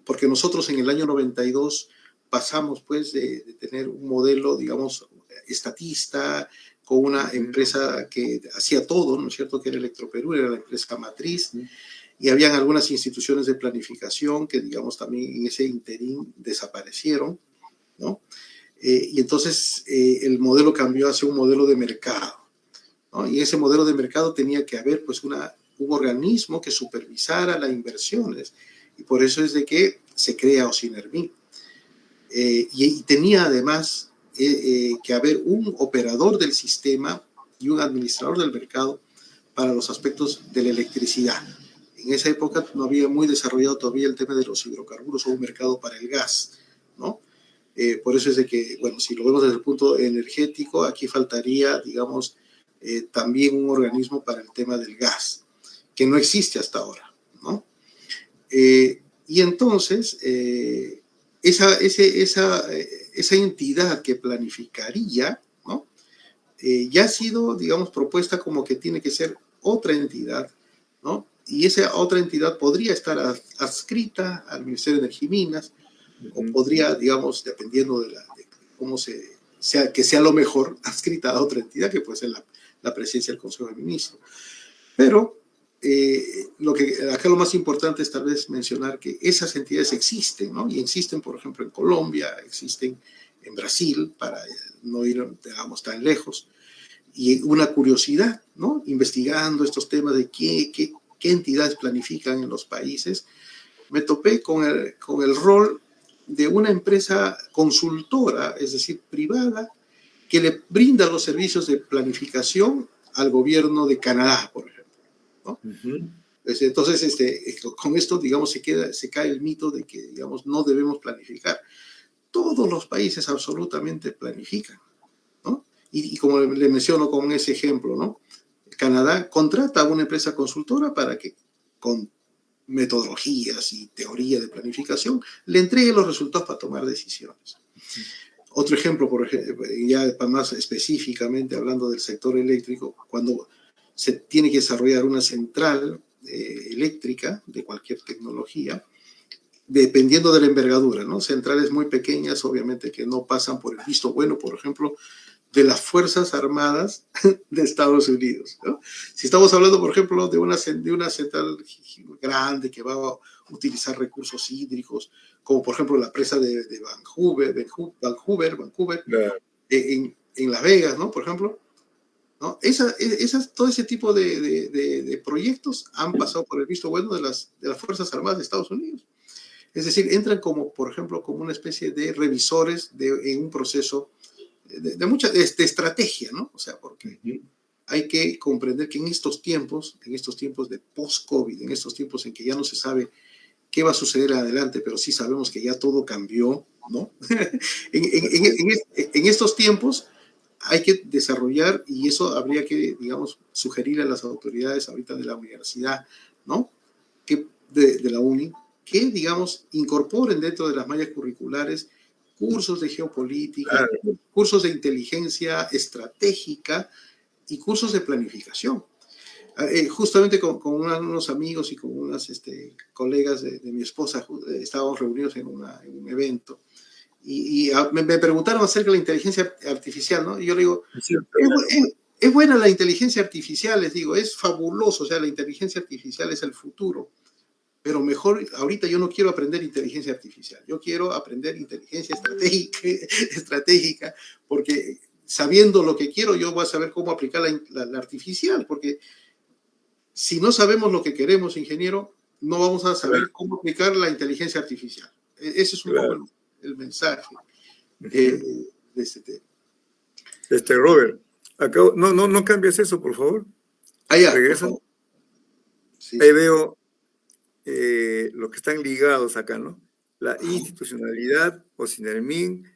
porque nosotros en el año 92 pasamos pues de tener un modelo, digamos, estatista, con una empresa que hacía todo, ¿no es cierto?, que era Electroperú, era la empresa matriz, y habían algunas instituciones de planificación que, digamos, también en ese interín desaparecieron, ¿no? Y entonces el modelo cambió hacia un modelo de mercado, ¿no? Y ese modelo de mercado tenía que haber pues un organismo que supervisara las inversiones, y por eso es de que se crea Osinermin. Y tenía además que haber un operador del sistema y un administrador del mercado para los aspectos de la electricidad. En esa época no había muy desarrollado todavía el tema de los hidrocarburos o un mercado para el gas, ¿no? Por eso es de que, bueno, si lo vemos desde el punto energético, aquí faltaría, digamos, también un organismo para el tema del gas, que no existe hasta ahora, ¿no? Y entonces, esa entidad que planificaría, ¿no? Ya ha sido, digamos, propuesta como que tiene que ser otra entidad, ¿no? Y esa otra entidad podría estar adscrita al Ministerio de Energía y Minas, o podría, digamos, dependiendo de cómo que sea lo mejor, adscrita a otra entidad, que puede ser la presidencia del Consejo de Ministros. Pero acá lo más importante es tal vez mencionar que esas entidades existen, ¿no? Y existen, por ejemplo, en Colombia, existen en Brasil, para no ir, digamos, tan lejos. Y una curiosidad, ¿no? Investigando estos temas de qué entidades planifican en los países, me topé con el rol de una empresa consultora, es decir, privada, que le brinda los servicios de planificación al gobierno de Canadá, por ejemplo, ¿no? Entonces, con esto, digamos, se cae el mito de que, digamos, no debemos planificar. Todos los países absolutamente planifican, ¿no? Y como le menciono con ese ejemplo, ¿no? Canadá contrata a una empresa consultora para que con metodologías y teoría de planificación le entregue los resultados para tomar decisiones. Otro ejemplo, por ejemplo, ya más específicamente hablando del sector eléctrico, cuando se tiene que desarrollar una central eléctrica de cualquier tecnología, dependiendo de la envergadura, ¿no? Centrales muy pequeñas, obviamente, que no pasan por el visto bueno, por ejemplo, de las Fuerzas Armadas de Estados Unidos, ¿no? Si estamos hablando, por ejemplo, de una central grande que va a utilizar recursos hídricos, como por ejemplo la presa de Vancouver, Claro. en Las Vegas, ¿no? Por ejemplo, ¿no? Todo ese tipo de proyectos han pasado por el visto bueno de las Fuerzas Armadas de Estados Unidos. Es decir, entran como, por ejemplo, como una especie de revisores en un proceso de estrategia, ¿no? O sea, porque hay que comprender que en estos tiempos de post-COVID, en estos tiempos en que ya no se sabe qué va a suceder adelante, pero sí sabemos que ya todo cambió, ¿no? en estos tiempos hay que desarrollar, y eso habría que, digamos, sugerir a las autoridades ahorita de la universidad, ¿no? Que de la UNI, que, digamos, incorporen dentro de las mallas curriculares cursos de geopolítica, Claro. cursos de inteligencia estratégica y cursos de planificación. Justamente con unos amigos y con unas colegas de mi esposa estábamos reunidos en un evento y me preguntaron acerca de la inteligencia artificial, ¿no? Y yo le digo, Es cierto. es buena la inteligencia artificial, les digo, es fabuloso, o sea, la inteligencia artificial es el futuro, pero mejor, ahorita yo no quiero aprender inteligencia artificial, yo quiero aprender inteligencia estratégica, porque sabiendo lo que quiero, yo voy a saber cómo aplicar la artificial, porque si no sabemos lo que queremos, ingeniero, no vamos a saber cómo aplicar la inteligencia artificial. Ese es un poco el mensaje de este tema. Robert, acá, no cambies eso, por favor. Allá, Regresa. por favor. Sí. Ahí veo los que están ligados acá, ¿no? La institucionalidad, o Sinermin,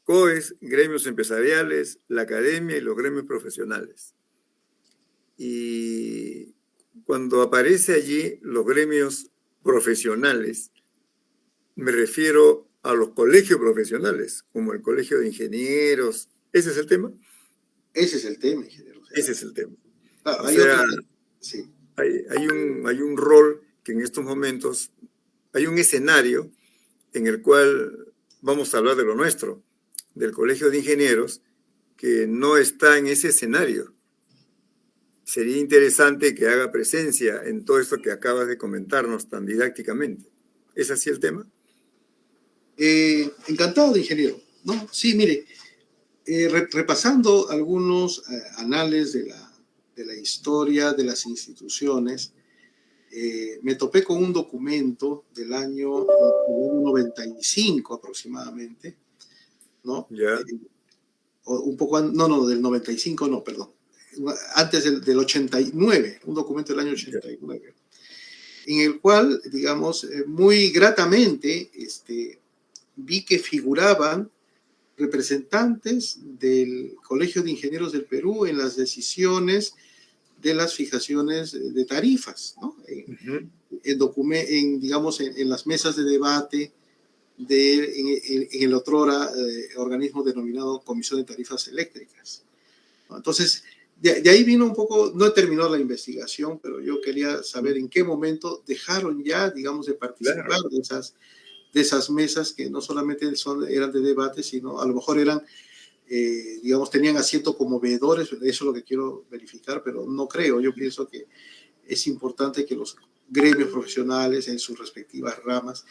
COES, gremios empresariales, la academia y los gremios profesionales. Y cuando aparece allí los gremios profesionales, me refiero a los colegios profesionales, como el Colegio de Ingenieros. ¿Ese es el tema? Ese es el tema, ingeniero. O sea, ese es el tema. Claro, O sea, sí. hay un rol que en estos momentos, hay un escenario en el cual vamos a hablar de lo nuestro, del Colegio de Ingenieros, que no está en ese escenario. Sería interesante que haga presencia en todo esto que acabas de comentarnos tan didácticamente. ¿Es así el tema? Encantado de ingeniero. ¿No? Sí, mire, repasando algunos anales de la historia de las instituciones, me topé con un documento del año 95 aproximadamente, ¿no? Ya. Un poco, no, del 95, no, perdón. Antes del 89, un documento del año 89, en el cual, digamos, muy gratamente vi que figuraban representantes del Colegio de Ingenieros del Perú en las decisiones de las fijaciones de tarifas, ¿no? Digamos, en las mesas de debate en el otrora organismo denominado Comisión de Tarifas Eléctricas, ¿no? Entonces, de ahí vino un poco, no he terminado la investigación, pero yo quería saber en qué momento dejaron ya, digamos, de participar de esas mesas que no solamente eran de debate, sino a lo mejor eran, digamos, tenían asiento como veedores. Eso es lo que quiero verificar, pero no creo. Yo pienso que es importante que los gremios profesionales en sus respectivas ramas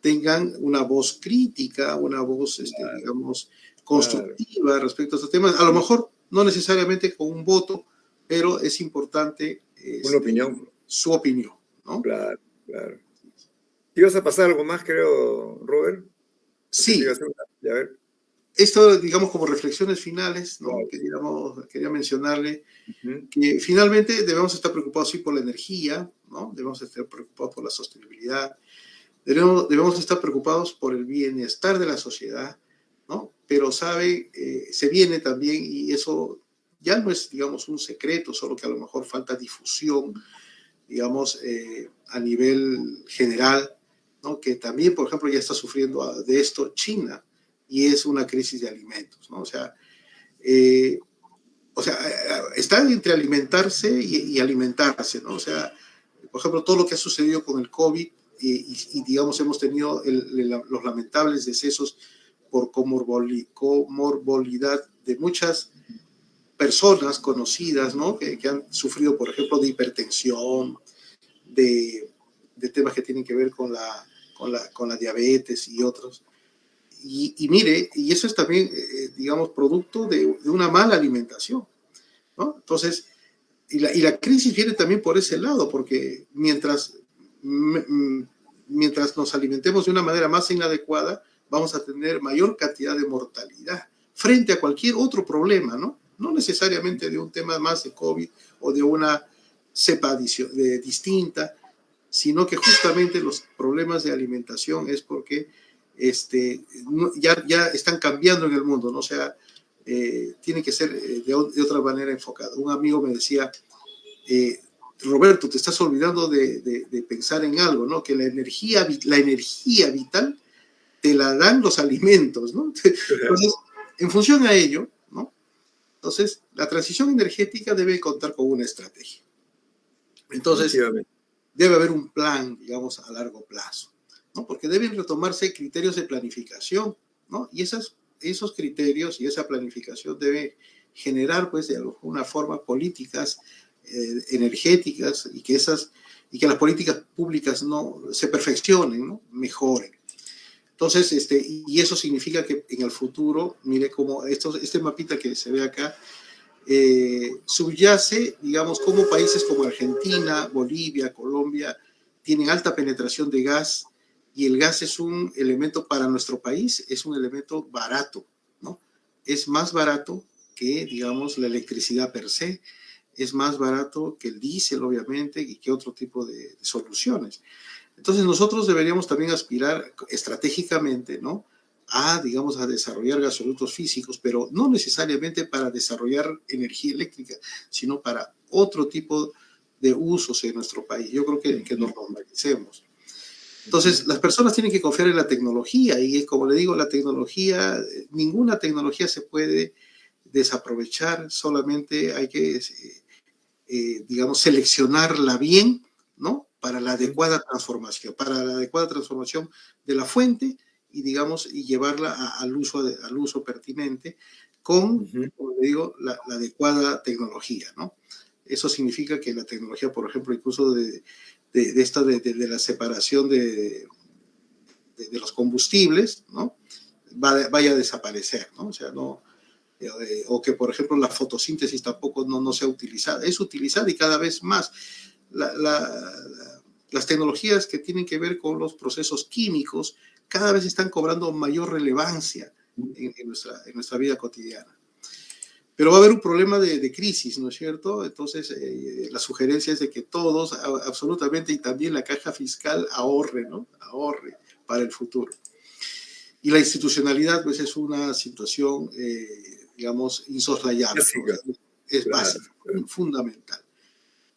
tengan una voz crítica, una voz, digamos, constructiva respecto a estos temas. A lo mejor no necesariamente con un voto, pero es importante una opinión. Su opinión, ¿no? Claro. ¿Ibas a pasar algo más, creo, Robert? Sí. A ver. Esto, digamos, como reflexiones finales, ¿no? Quería mencionarle que finalmente debemos estar preocupados, sí, por la energía, ¿no? Debemos estar preocupados por la sostenibilidad, debemos estar preocupados por el bienestar de la sociedad, ¿no? pero sabe, se viene también, y eso ya no es, digamos, un secreto, solo que a lo mejor falta difusión, digamos, a nivel general, ¿no? Que también, por ejemplo, ya está sufriendo de esto China, y es una crisis de alimentos, ¿no? O sea, está entre alimentarse y alimentarse, ¿no? O sea, por ejemplo, todo lo que ha sucedido con el COVID y digamos, hemos tenido los lamentables decesos por comorbilidad de muchas personas conocidas, ¿no? Que han sufrido, por ejemplo, de hipertensión, de temas que tienen que ver con la diabetes y otros. Y mire, y eso es también, digamos, producto de una mala alimentación, ¿no? Entonces, y la crisis viene también por ese lado, porque mientras nos alimentemos de una manera más inadecuada, vamos a tener mayor cantidad de mortalidad frente a cualquier otro problema, ¿no? No necesariamente de un tema más de COVID o de una cepa distinta, sino que justamente los problemas de alimentación es porque ya están cambiando en el mundo, ¿no? O sea, tiene que ser de otra manera enfocado. Un amigo me decía, Roberto, te estás olvidando de pensar en algo, ¿no? Que la energía vital te la dan los alimentos, ¿no? Entonces, en función a ello, ¿no? Entonces, la transición energética debe contar con una estrategia. Entonces, debe haber un plan, digamos, a largo plazo, ¿no? Porque deben retomarse criterios de planificación, ¿no? Y esos criterios y esa planificación deben generar, pues, de alguna forma políticas energéticas y que las políticas públicas no se perfeccionen, ¿no? Mejoren. Entonces, y eso significa que en el futuro, mire como este mapita que se ve acá, subyace, digamos, como países como Argentina, Bolivia, Colombia, tienen alta penetración de gas, y el gas es un elemento para nuestro país, es un elemento barato, ¿no? Es más barato que, digamos, la electricidad per se, es más barato que el diésel, obviamente, y que otro tipo de soluciones. Entonces nosotros deberíamos también aspirar estratégicamente, ¿no? Digamos, a desarrollar gasoductos físicos, pero no necesariamente para desarrollar energía eléctrica, sino para otro tipo de usos en nuestro país. Yo creo que nos normalicemos. Entonces, las personas tienen que confiar en la tecnología y, como le digo, la tecnología, ninguna tecnología se puede desaprovechar, solamente hay que, digamos, seleccionarla bien, ¿no? Para la adecuada transformación de la fuente y, digamos, y llevarla al uso pertinente con, como le digo, la adecuada tecnología, ¿no? Eso significa que la tecnología, por ejemplo, incluso de la separación de los combustibles, ¿no? Vaya a desaparecer, ¿no? O sea, no, o que, por ejemplo, la fotosíntesis tampoco no sea utilizada. Es utilizada y cada vez más. Las tecnologías que tienen que ver con los procesos químicos cada vez están cobrando mayor relevancia en nuestra vida cotidiana. Pero va a haber un problema de crisis, ¿no es cierto? Entonces, la sugerencia es de que todos, absolutamente, y también la caja fiscal, ahorre, ¿no? Ahorre para el futuro. Y la institucionalidad, pues, es una situación, digamos, insoslayable, ¿no? Es básica, fundamental,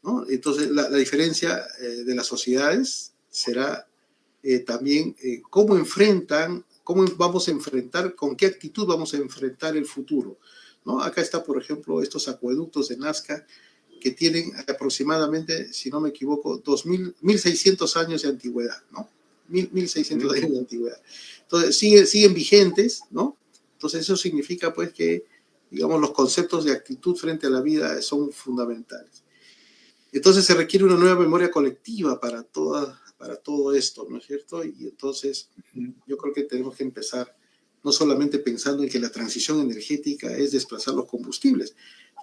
¿no? Entonces, la diferencia de las sociedades será también cómo vamos a enfrentar, con qué actitud vamos a enfrentar el futuro, ¿no? Acá está, por ejemplo, estos acueductos de Nazca que tienen aproximadamente, si no me equivoco, 1.600 años de antigüedad, ¿no? 1.600 años de antigüedad. Entonces, siguen vigentes, ¿no? Entonces, eso significa, pues, que, digamos, los conceptos de actitud frente a la vida son fundamentales. Entonces, se requiere una nueva memoria colectiva para todo esto, ¿no es cierto? Y entonces, yo creo que tenemos que empezar no solamente pensando en que la transición energética es desplazar los combustibles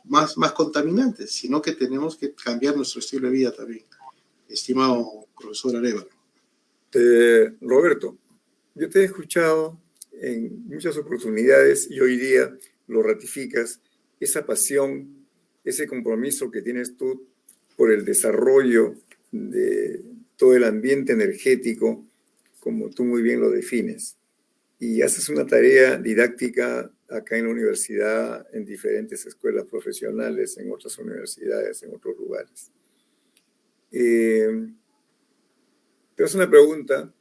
más contaminantes, sino que tenemos que cambiar nuestro estilo de vida también, estimado profesor Arévalo. Roberto, yo te he escuchado en muchas oportunidades y hoy día lo ratificas, esa pasión, ese compromiso que tienes tú por el desarrollo de todo el ambiente energético, como tú muy bien lo defines. y haces una tarea didáctica acá en la universidad, en diferentes escuelas profesionales, en otras universidades, en otros lugares. Pero es una pregunta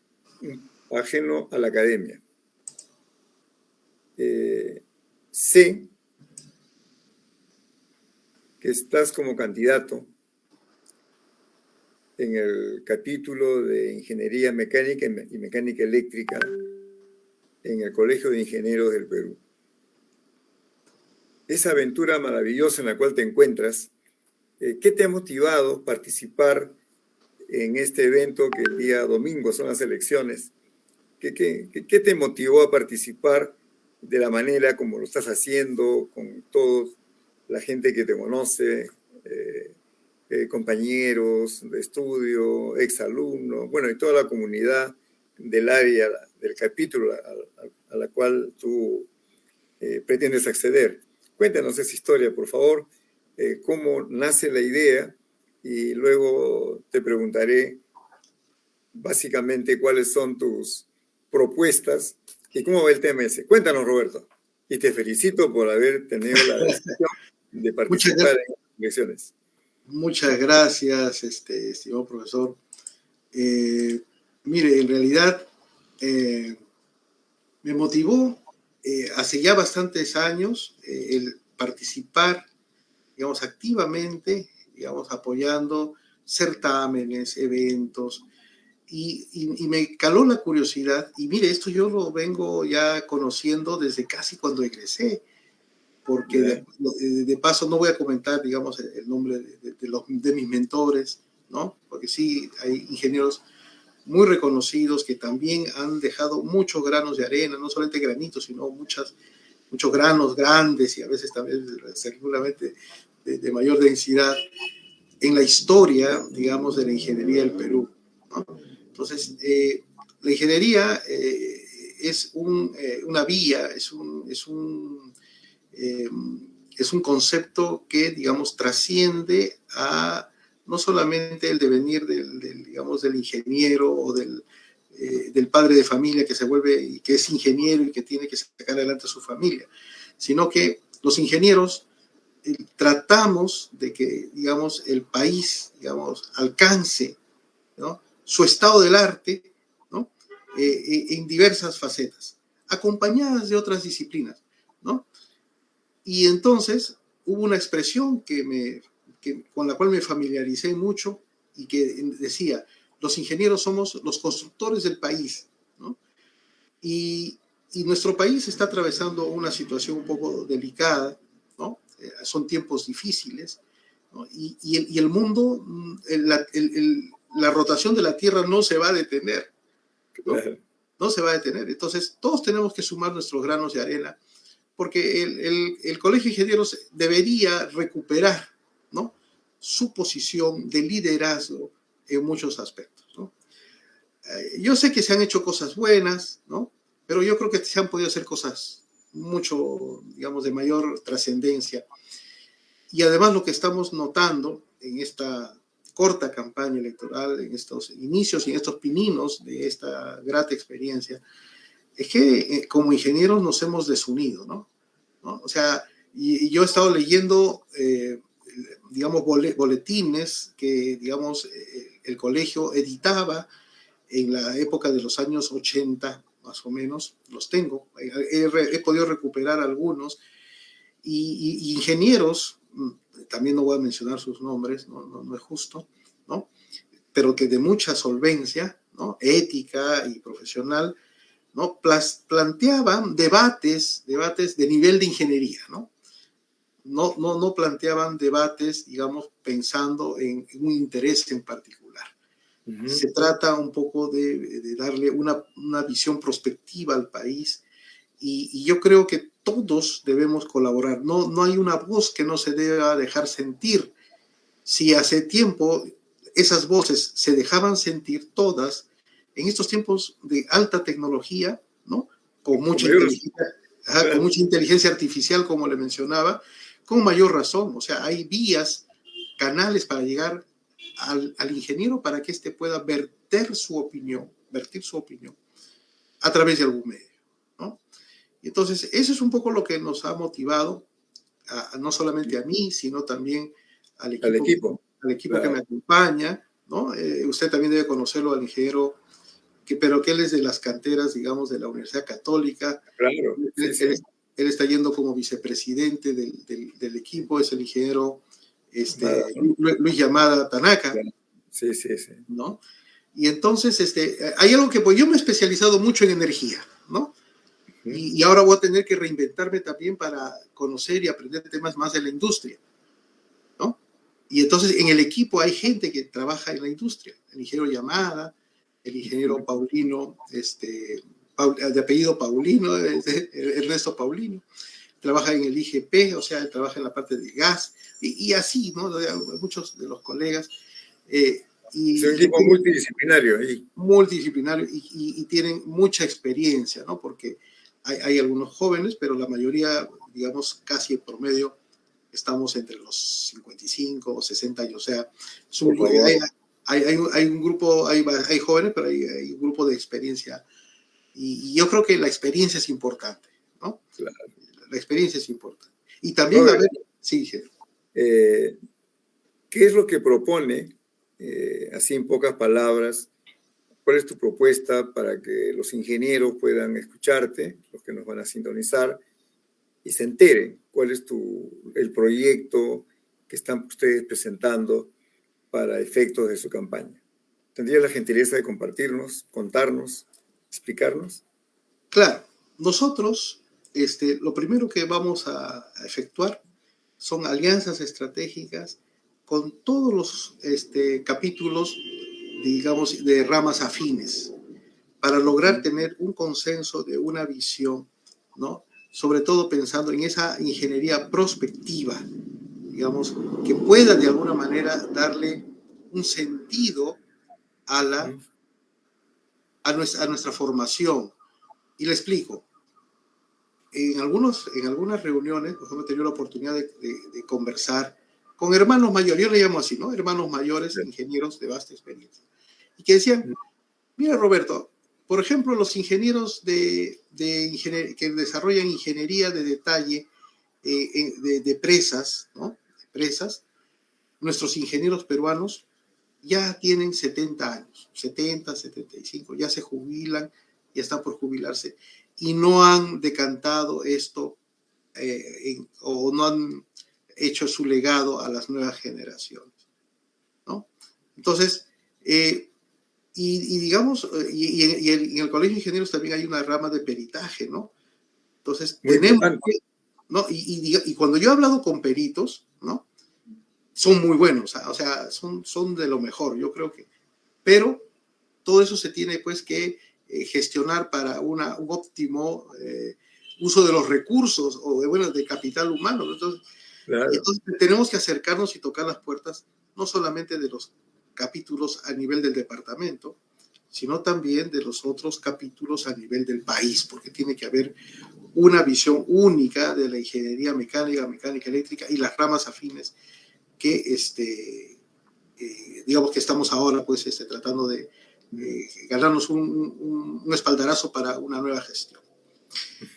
ajeno a la academia. Sé que estás como candidato en el capítulo de Ingeniería Mecánica y Mecánica Eléctrica en el Colegio de Ingenieros del Perú. Esa aventura maravillosa en la cual te encuentras, ¿qué te ha motivado a participar en este evento que el día domingo son las elecciones? ¿Qué te motivó a participar de la manera como lo estás haciendo, con toda la gente que te conoce, compañeros de estudio, exalumnos, bueno, y toda la comunidad del área, del capítulo a la cual tú pretendes acceder? Cuéntanos esa historia, por favor, cómo nace la idea, y luego te preguntaré básicamente cuáles son tus propuestas y cómo va el tema ese. Cuéntanos, Roberto, y te felicito por haber tenido la decisión de participar en las elecciones. Muchas gracias, estimado profesor. Mire, en realidad me motivó hace ya bastantes años el participar, digamos, activamente, digamos, apoyando certámenes, eventos, y me caló la curiosidad. Y mire, esto yo lo vengo ya conociendo desde casi cuando egresé, porque de paso no voy a comentar, digamos, el nombre de mis mentores, ¿no? Porque sí, hay ingenieros muy reconocidos que también han dejado muchos granos de arena, no solamente granitos, sino muchos granos grandes y a veces también seguramente de mayor densidad en la historia, digamos, de la ingeniería del Perú, ¿no? Entonces, la ingeniería es una vía, es un concepto que, digamos, trasciende a no solamente el devenir digamos, del ingeniero o del padre de familia que se vuelve y que es ingeniero y que tiene que sacar adelante a su familia, sino que los ingenieros tratamos de que, digamos, el país, digamos, alcance, ¿no?, su estado del arte, ¿no?, en diversas facetas, acompañadas de otras disciplinas, ¿no? Y entonces hubo una expresión con la cual me familiaricé mucho y que decía: los ingenieros somos los constructores del país, ¿no? Y nuestro país está atravesando una situación un poco delicada, ¿no? Son tiempos difíciles, ¿no? Y el mundo, la rotación de la Tierra no se va a detener, ¿no? No se va a detener. Entonces, todos tenemos que sumar nuestros granos de arena, porque el Colegio de Ingenieros debería recuperar, ¿no?, su posición de liderazgo en muchos aspectos, ¿no? Yo sé que se han hecho cosas buenas, ¿no?, pero yo creo que se han podido hacer cosas mucho, digamos, de mayor trascendencia. Y además lo que estamos notando en esta corta campaña electoral, en estos inicios y en estos pininos de esta grata experiencia, es que como ingenieros nos hemos desunido, ¿no? O sea, y yo he estado leyendo, digamos, boletines que, digamos, el colegio editaba en la época de los años 80, más o menos, los tengo, he podido recuperar algunos, y ingenieros, también no voy a mencionar sus nombres, no es justo, ¿no?, pero que de mucha solvencia, ¿no?, ética y profesional, ¿no?, planteaban debates de nivel de ingeniería, ¿no? No planteaban debates, digamos, pensando en un interés en particular. Uh-huh. Se trata un poco de darle una visión prospectiva al país, y yo creo que todos debemos colaborar. No hay una voz que no se deba dejar sentir. Si hace tiempo esas voces se dejaban sentir todas, en estos tiempos de alta tecnología, ¿no?, con mucha inteligencia artificial, como le mencionaba, con mayor razón. O sea, hay vías, canales para llegar al ingeniero para que pueda vertir su opinión a través de algún medio. Entonces, eso es un poco lo que nos ha motivado, no solamente a mí, sino también al Al equipo, equipo. al equipo que Claro. me acompaña, ¿no? Usted también debe conocerlo, al ingeniero, pero que él es de las canteras, digamos, de la Universidad Católica. Claro, sí, sí. Él está yendo como vicepresidente del equipo, es el ingeniero Nada, ¿no? Luis Yamada Tanaka, Claro. Sí, sí, sí. ¿no? Y entonces hay algo que pues yo me he especializado mucho en energía, ¿no? Ujú. Y ahora voy a tener que reinventarme también para conocer y aprender temas más de la industria, ¿no? Y entonces en el equipo hay gente que trabaja en la industria, el ingeniero Yamada, el ingeniero Paulino, de apellido Paulino, Ernesto Paulino, trabaja en el IGP, o sea, él trabaja en la parte de gas, y así, ¿no? Muchos de los colegas, Es un y equipo multidisciplinario ahí. multidisciplinario y tienen mucha experiencia, ¿no? Porque hay algunos jóvenes, pero la mayoría, digamos, casi en promedio, estamos entre los 55 o 60 años. O sea, es Por favor. hay un grupo, hay jóvenes, pero hay un grupo de experiencia. Y yo creo que la experiencia es importante, ¿no? Claro. La experiencia es importante. Y también, a Robert, ver, sí, ¿qué es lo que propone, así en pocas palabras, cuál es tu propuesta para que los ingenieros puedan escucharte, los que nos van a sintonizar, y se enteren cuál es el proyecto que están ustedes presentando para efectos de su campaña? ¿Tendría la gentileza de compartirnos, contarnos, explicarnos? claro, nosotros, lo primero que vamos a efectuar son alianzas estratégicas con todos los capítulos, digamos, de ramas afines, para lograr tener un consenso de una visión, ¿no? Sobre todo pensando en esa ingeniería prospectiva, digamos, que pueda de alguna manera darle un sentido a, Ujú. a nuestra formación. Y le explico. En algunas reuniones, por ejemplo, he tenido la oportunidad de conversar con hermanos mayores, yo le llamo así, ¿no? Hermanos mayores, ingenieros de vasta experiencia. Y que decían, mira Roberto, por ejemplo, los ingenieros que desarrollan ingeniería de detalle de presas, ¿no? De presas, nuestros ingenieros peruanos ya tienen 70 años, 70, 75, ya se jubilan, ya están por jubilarse y no han decantado esto o no han hecho su legado a las nuevas generaciones, ¿no? Entonces, y digamos, en el Colegio de Ingenieros también hay una rama de peritaje, ¿no? Entonces, Muy tenemos importante. que, ¿no? Y cuando yo he hablado con peritos, ¿no? Son muy buenos, o sea, son de lo mejor, yo creo que, pero todo eso se tiene pues que gestionar para un óptimo uso de los recursos o bueno, de capital humano. Claro. Entonces tenemos que acercarnos y tocar las puertas no solamente de los capítulos a nivel del departamento, sino también de los otros capítulos a nivel del país, porque tiene que haber una visión única de la ingeniería mecánica, mecánica eléctrica y las ramas afines que digamos que estamos ahora pues tratando de ganarnos un espaldarazo para una nueva gestión,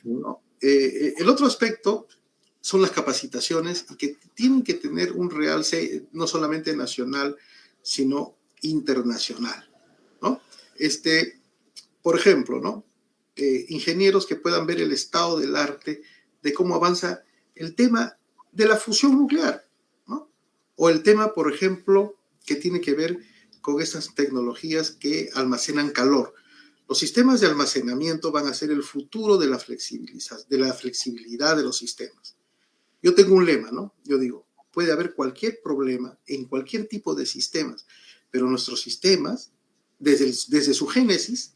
¿no? El otro aspecto son las capacitaciones y que tienen que tener un realce no solamente nacional, sino internacional, ¿no? Por ejemplo, ¿no? Ingenieros que puedan ver el estado del arte de cómo avanza el tema de la fusión nuclear, ¿no? O el tema, por ejemplo, que tiene que ver con estas tecnologías que almacenan calor. Los sistemas de almacenamiento van a ser el futuro de la flexibilidad de los sistemas. Yo tengo un lema, ¿no? Yo digo, puede haber cualquier problema en cualquier tipo de sistemas, pero nuestros sistemas, desde su génesis,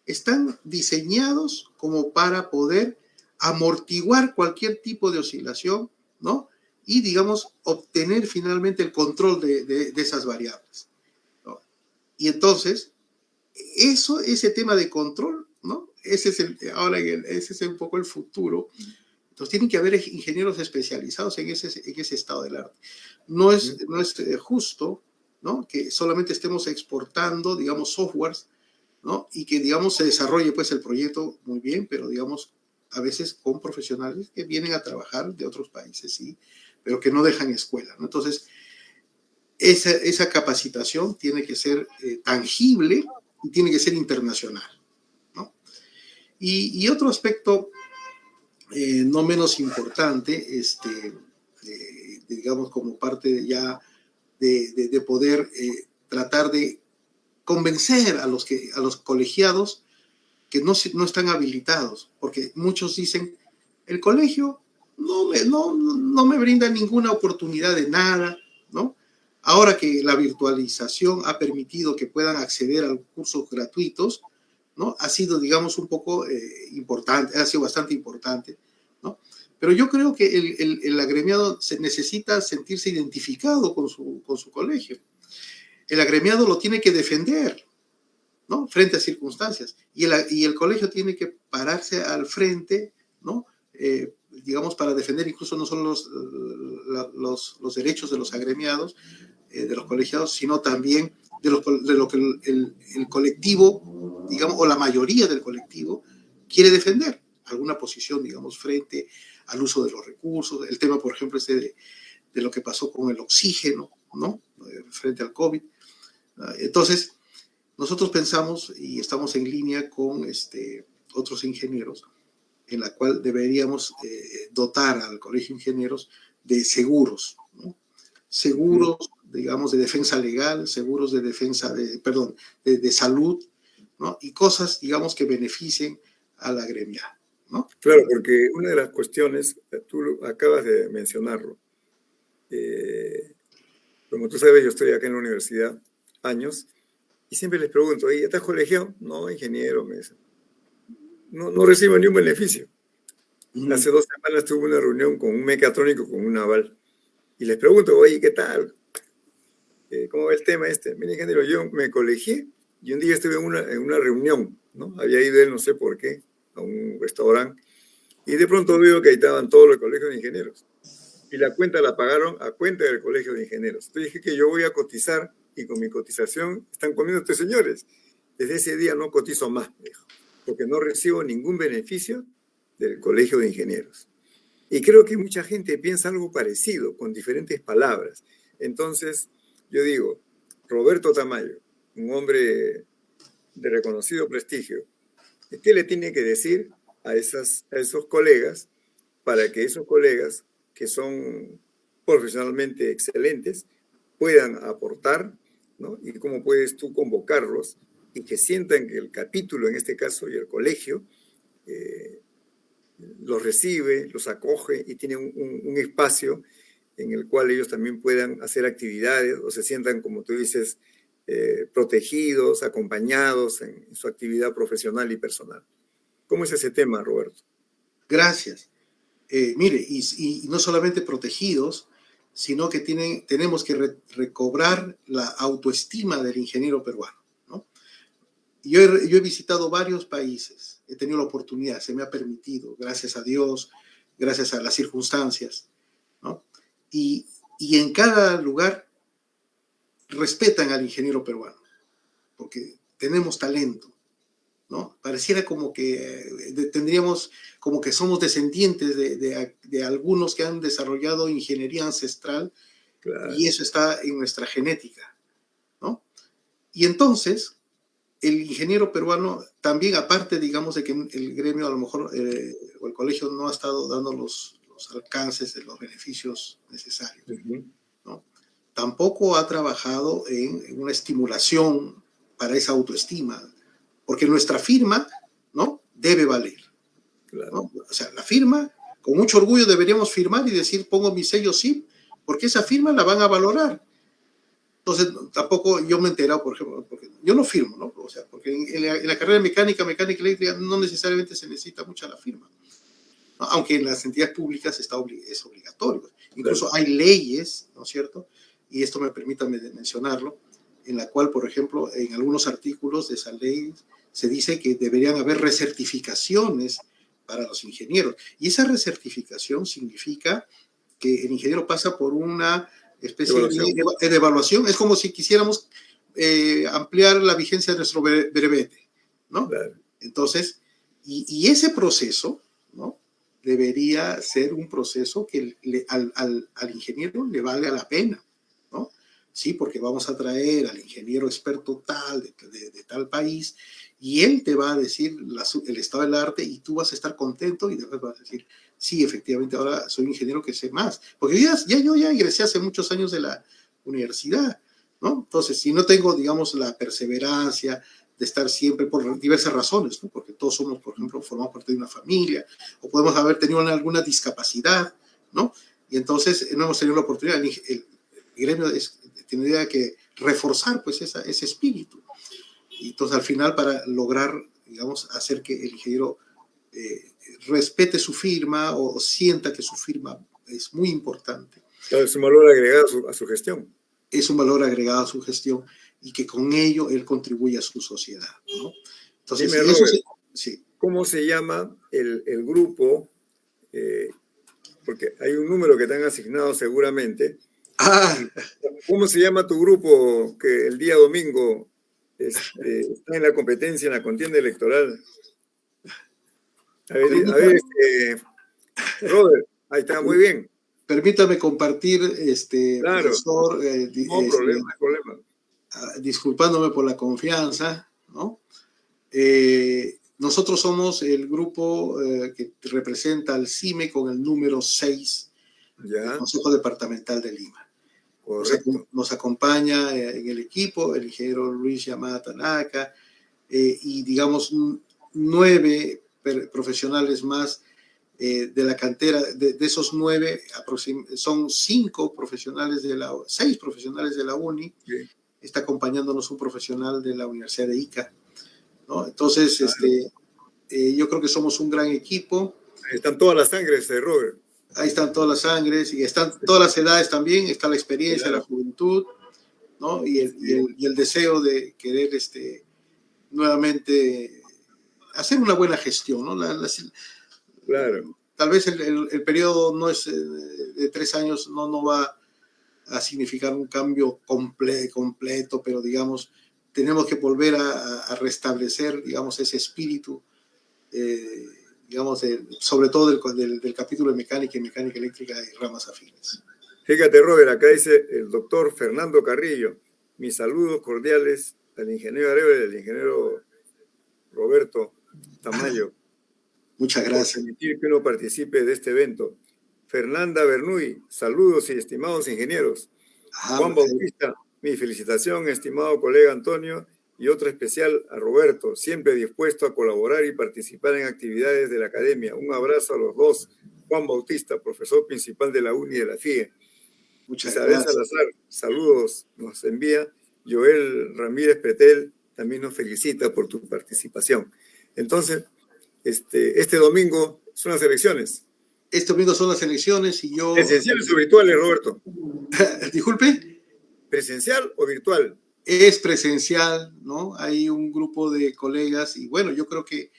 están diseñados como para poder amortiguar cualquier tipo de oscilación, ¿no? Y, digamos, obtener finalmente el control de esas variables, ¿no? Y entonces, ese tema de control, ¿no? Ese es un poco el futuro. Entonces, tienen que haber ingenieros especializados en ese estado del arte. No es justo, ¿no? Que solamente estemos exportando, digamos, softwares, ¿no? Y que, digamos, se desarrolle pues el proyecto muy bien, pero, digamos, a veces con profesionales que vienen a trabajar de otros países, sí, pero que no dejan escuela, ¿no? Entonces, esa capacitación tiene que ser tangible y tiene que ser internacional, ¿no? Y otro aspecto no menos importante, digamos, como parte ya de poder tratar de convencer a los colegiados que no están habilitados, porque muchos dicen, el colegio no me brinda ninguna oportunidad de nada, ¿no? Ahora que la virtualización ha permitido que puedan acceder a cursos gratuitos, ¿no? Ha sido, digamos, un poco importante, ha sido bastante importante, ¿no? Pero yo creo que el agremiado necesita sentirse identificado con su colegio. El agremiado lo tiene que defender, ¿no? Frente a circunstancias. Y el colegio tiene que pararse al frente, ¿no? Digamos, para defender incluso no solo los derechos de los agremiados, de los colegiados, sino también de lo que el colectivo, digamos, o la mayoría del colectivo quiere defender. Alguna posición, digamos, frente al uso de los recursos. El tema, por ejemplo, de lo que pasó con el oxígeno, ¿no? Frente al COVID. Entonces, nosotros pensamos y estamos en línea con otros ingenieros, en la cual deberíamos dotar al Colegio de Ingenieros de seguros, ¿no? Seguros, digamos, de defensa legal, seguros de defensa, de salud, ¿no? Y cosas, digamos, que beneficien a la gremial, ¿no? Claro, porque una de las cuestiones, tú acabas de mencionarlo, como tú sabes, yo estoy acá en la universidad años, y siempre les pregunto, oye, ¿estás colegiado? No, ingeniero, me dicen. No recibo ni un beneficio. Hace 2 semanas tuve una reunión con un mecatrónico, con un naval, y les pregunto, oye, ¿qué tal? ¿Cómo va el tema este? Mira, ingeniero, yo me colegié y un día estuve en una reunión, ¿no? Había ido él, no sé por qué, a un restaurante, y de pronto veo que ahí estaban todos los colegios de ingenieros. Y la cuenta la pagaron a cuenta del colegio de ingenieros. Entonces dije que yo voy a cotizar y con mi cotización están comiendo estos señores. Desde ese día no cotizo más, me dijo, porque no recibo ningún beneficio del colegio de ingenieros. Y creo que mucha gente piensa algo parecido, con diferentes palabras. Entonces, yo digo, Roberto Tamayo, un hombre de reconocido prestigio, ¿qué le tiene que decir a esos colegas para que esos colegas que son profesionalmente excelentes puedan aportar, ¿no? Y cómo puedes tú convocarlos y que sientan que el capítulo, en este caso, y el colegio, los recibe, los acoge y tiene un espacio en el cual ellos también puedan hacer actividades o se sientan, como tú dices, protegidos, acompañados en su actividad profesional y personal. ¿Cómo es ese tema, Roberto? Gracias. Mire, y no solamente protegidos, sino que tenemos que recobrar la autoestima del ingeniero peruano, ¿no? Yo he visitado varios países, he tenido la oportunidad, se me ha permitido, gracias a Dios, gracias a las circunstancias, ¿no? Y en cada lugar respetan al ingeniero peruano, porque tenemos talento, ¿no? Pareciera como que tendríamos, como que somos descendientes de algunos que han desarrollado ingeniería ancestral, claro. Y eso está en nuestra genética, ¿no? Y entonces, el ingeniero peruano también, aparte, digamos, de que el gremio a lo mejor, o el colegio no ha estado dando los alcances de los beneficios necesarios, ¿no? Tampoco ha trabajado en una estimulación para esa autoestima, porque nuestra firma, ¿no? Debe valer, claro. ¿No? O sea, la firma, con mucho orgullo deberíamos firmar y decir, pongo mi sello sí, porque esa firma la van a valorar. Entonces, tampoco yo me he enterado, por ejemplo, porque yo no firmo, ¿no? O sea, porque en la carrera de mecánica eléctrica no necesariamente se necesita mucha la firma, ¿no? Aunque en las entidades públicas es obligatorio. Incluso claro. Hay leyes, ¿no es cierto? Y esto me permite mencionarlo, en la cual, por ejemplo, en algunos artículos de esa ley se dice que deberían haber recertificaciones para los ingenieros. Y esa recertificación significa que el ingeniero pasa por una especie de evaluación. Es como si quisiéramos ampliar la vigencia de nuestro brevete, ¿no? Claro. Entonces, y ese proceso, ¿no? debería ser un proceso que al ingeniero le valga la pena, ¿no? Sí, porque vamos a traer al ingeniero experto tal, de tal país, y él te va a decir el estado del arte y tú vas a estar contento y después vas a decir, sí, efectivamente, ahora soy un ingeniero que sé más. Porque yo ya egresé hace muchos años de la universidad, ¿no? Entonces, si no tengo, digamos, la perseverancia de estar siempre por diversas razones, ¿no? Porque todos somos, por ejemplo, formamos parte de una familia, o podemos haber tenido alguna discapacidad, ¿no? Y entonces no hemos tenido la oportunidad. El gremio tendría que reforzar, pues, ese espíritu. Y entonces, al final, para lograr, digamos, hacer que el ingeniero respete su firma o sienta que su firma es muy importante. Claro, es un valor agregado a su gestión. Es un valor agregado a su gestión y que con ello él contribuye a su sociedad, ¿no? Entonces, Dime, Robert, sí. ¿cómo se llama el grupo? Porque hay un número que te han asignado seguramente. ¿Cómo se llama tu grupo que el día domingo está en la competencia, en la contienda electoral? A ver, Robert, ahí está, muy bien. Permítame compartir, Claro, profesor, no problema, no hay problema. Disculpándome por la confianza, ¿no? Nosotros somos el grupo que representa al CIME con el número 6 del Consejo Departamental de Lima. Nos acompaña en el equipo el ingeniero Luis Yamada Tanaka y, digamos, 9 profesionales más de la cantera. De esos 9, son 6 profesionales de la UNI. Sí. Está acompañándonos un profesional de la Universidad de Ica, ¿no? Entonces, yo creo que somos un gran equipo. Ahí están todas las sangres, Robert. Ahí están todas las sangres y están todas las edades también, está la experiencia, claro, la juventud, ¿no? Y el deseo de querer nuevamente hacer una buena gestión, ¿no? Claro. Tal vez el periodo no es de 3 años, no va a significar un cambio completo, pero digamos, tenemos que volver a restablecer, digamos, ese espíritu, digamos, sobre todo del capítulo de mecánica y mecánica eléctrica y ramas afines. Fíjate, Robert, acá dice el doctor Fernando Carrillo, mis saludos cordiales al ingeniero Arevalo y al ingeniero Roberto Tamayo. Muchas gracias. Por permitir que uno participe de este evento. Fernanda Bernuy, saludos y estimados ingenieros. Juan Bautista, mi felicitación, estimado colega Antonio, y otro especial a Roberto, siempre dispuesto a colaborar y participar en actividades de la academia. Un abrazo a los dos. Juan Bautista, profesor principal de la UNI de la FIE. Muchas Isabel gracias. Salazar, saludos, nos envía. Joel Ramírez Pretel también nos felicita por tu participación. Entonces, este domingo son las elecciones. Este domingo son las elecciones y yo... ¿Presenciales o virtuales, Roberto? Disculpe. ¿Presencial o virtual? Es presencial, ¿no? Hay un grupo de colegas y bueno, yo creo que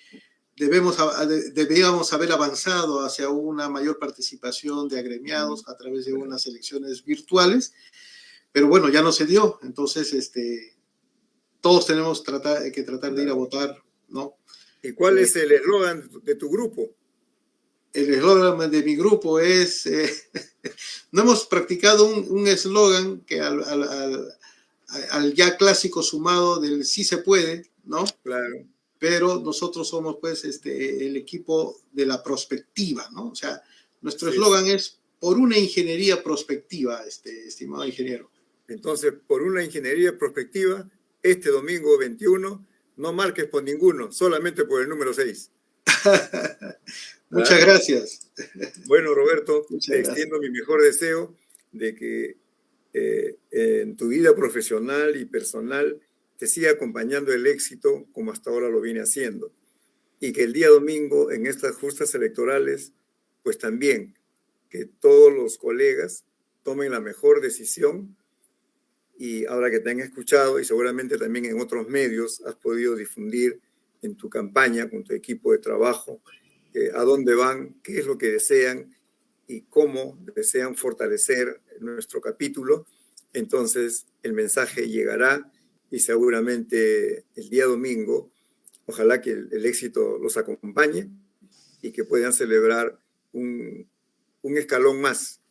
debíamos haber avanzado hacia una mayor participación de agremiados a través de unas elecciones virtuales, pero bueno, ya no se dio. Entonces, todos tenemos que tratar de ir a votar, ¿no? ¿Y cuál es el eslogan de tu grupo? El eslogan de mi grupo es, no hemos practicado un eslogan que al ya clásico sumado del sí se puede, ¿no? Claro. Pero nosotros somos, pues, el equipo de la prospectiva, ¿no? O sea, nuestro eslogan es por una ingeniería prospectiva, estimado ingeniero. Entonces, por una ingeniería prospectiva, este domingo 21, no marques por ninguno, solamente por el número 6. Muchas gracias. Bueno, Roberto, te extiendo mi mejor deseo de que en tu vida profesional y personal te siga acompañando el éxito como hasta ahora lo viene haciendo. Y que el día domingo, en estas justas electorales, pues también que todos los colegas tomen la mejor decisión. Y ahora que te han escuchado y seguramente también en otros medios has podido difundir en tu campaña con tu equipo de trabajo a dónde van, qué es lo que desean y cómo desean fortalecer nuestro capítulo, entonces el mensaje llegará y seguramente el día domingo, ojalá que el éxito los acompañe y que puedan celebrar un escalón más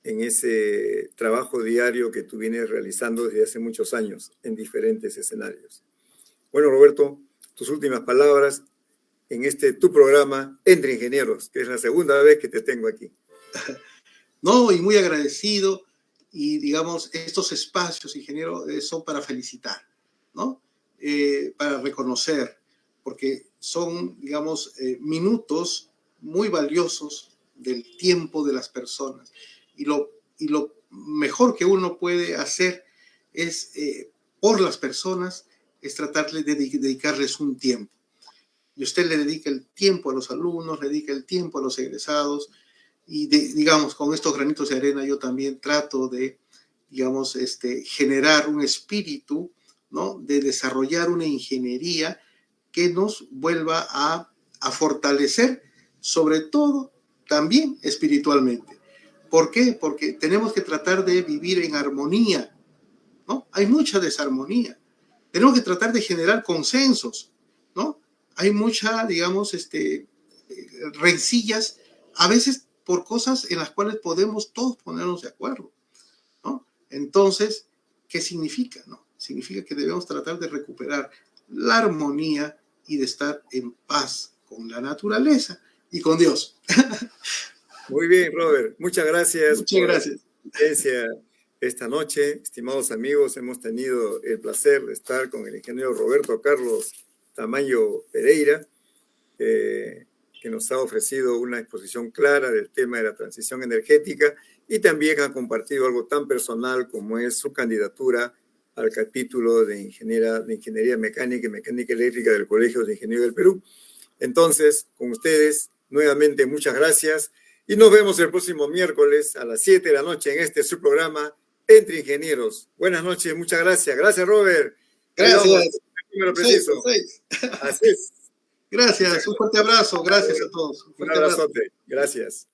en ese trabajo diario que tú vienes realizando desde hace muchos años en diferentes escenarios. Bueno, Roberto, tus últimas palabras en tu programa Entre Ingenieros, que es la segunda vez que te tengo aquí. No, y muy agradecido. Y digamos, estos espacios, ingeniero, son para felicitar, ¿no? Para reconocer, porque son, digamos, minutos muy valiosos del tiempo de las personas. Y lo mejor que uno puede hacer es, por las personas, es tratar de dedicarles un tiempo. Y usted le dedica el tiempo a los alumnos, le dedica el tiempo a los egresados, y digamos, con estos granitos de arena yo también trato de, digamos, generar un espíritu, ¿no? De desarrollar una ingeniería que nos vuelva a fortalecer, sobre todo también espiritualmente. ¿Por qué? Porque tenemos que tratar de vivir en armonía, ¿no? Hay mucha desarmonía. Tenemos que tratar de generar consensos, ¿no? Hay mucha, digamos, rencillas, a veces por cosas en las cuales podemos todos ponernos de acuerdo, ¿no? Entonces, ¿qué significa, no? Significa que debemos tratar de recuperar la armonía y de estar en paz con la naturaleza y con Dios. Muy bien, Robert. Muchas gracias. Muchas gracias. La presencia esta noche. Estimados amigos, hemos tenido el placer de estar con el ingeniero Roberto Carlos Tamayo Pereira, que nos ha ofrecido una exposición clara del tema de la transición energética y también ha compartido algo tan personal como es su candidatura al capítulo de Ingeniería Mecánica y Mecánica Eléctrica del Colegio de Ingenieros del Perú. Entonces, con ustedes, nuevamente muchas gracias y nos vemos el próximo miércoles a las 7 de la noche en su programa Entre Ingenieros. Buenas noches, muchas gracias. Gracias, Robert. Gracias. Número preciso. 6. Así es. Gracias, un fuerte abrazo. Gracias a todos. Un abrazote. Gracias.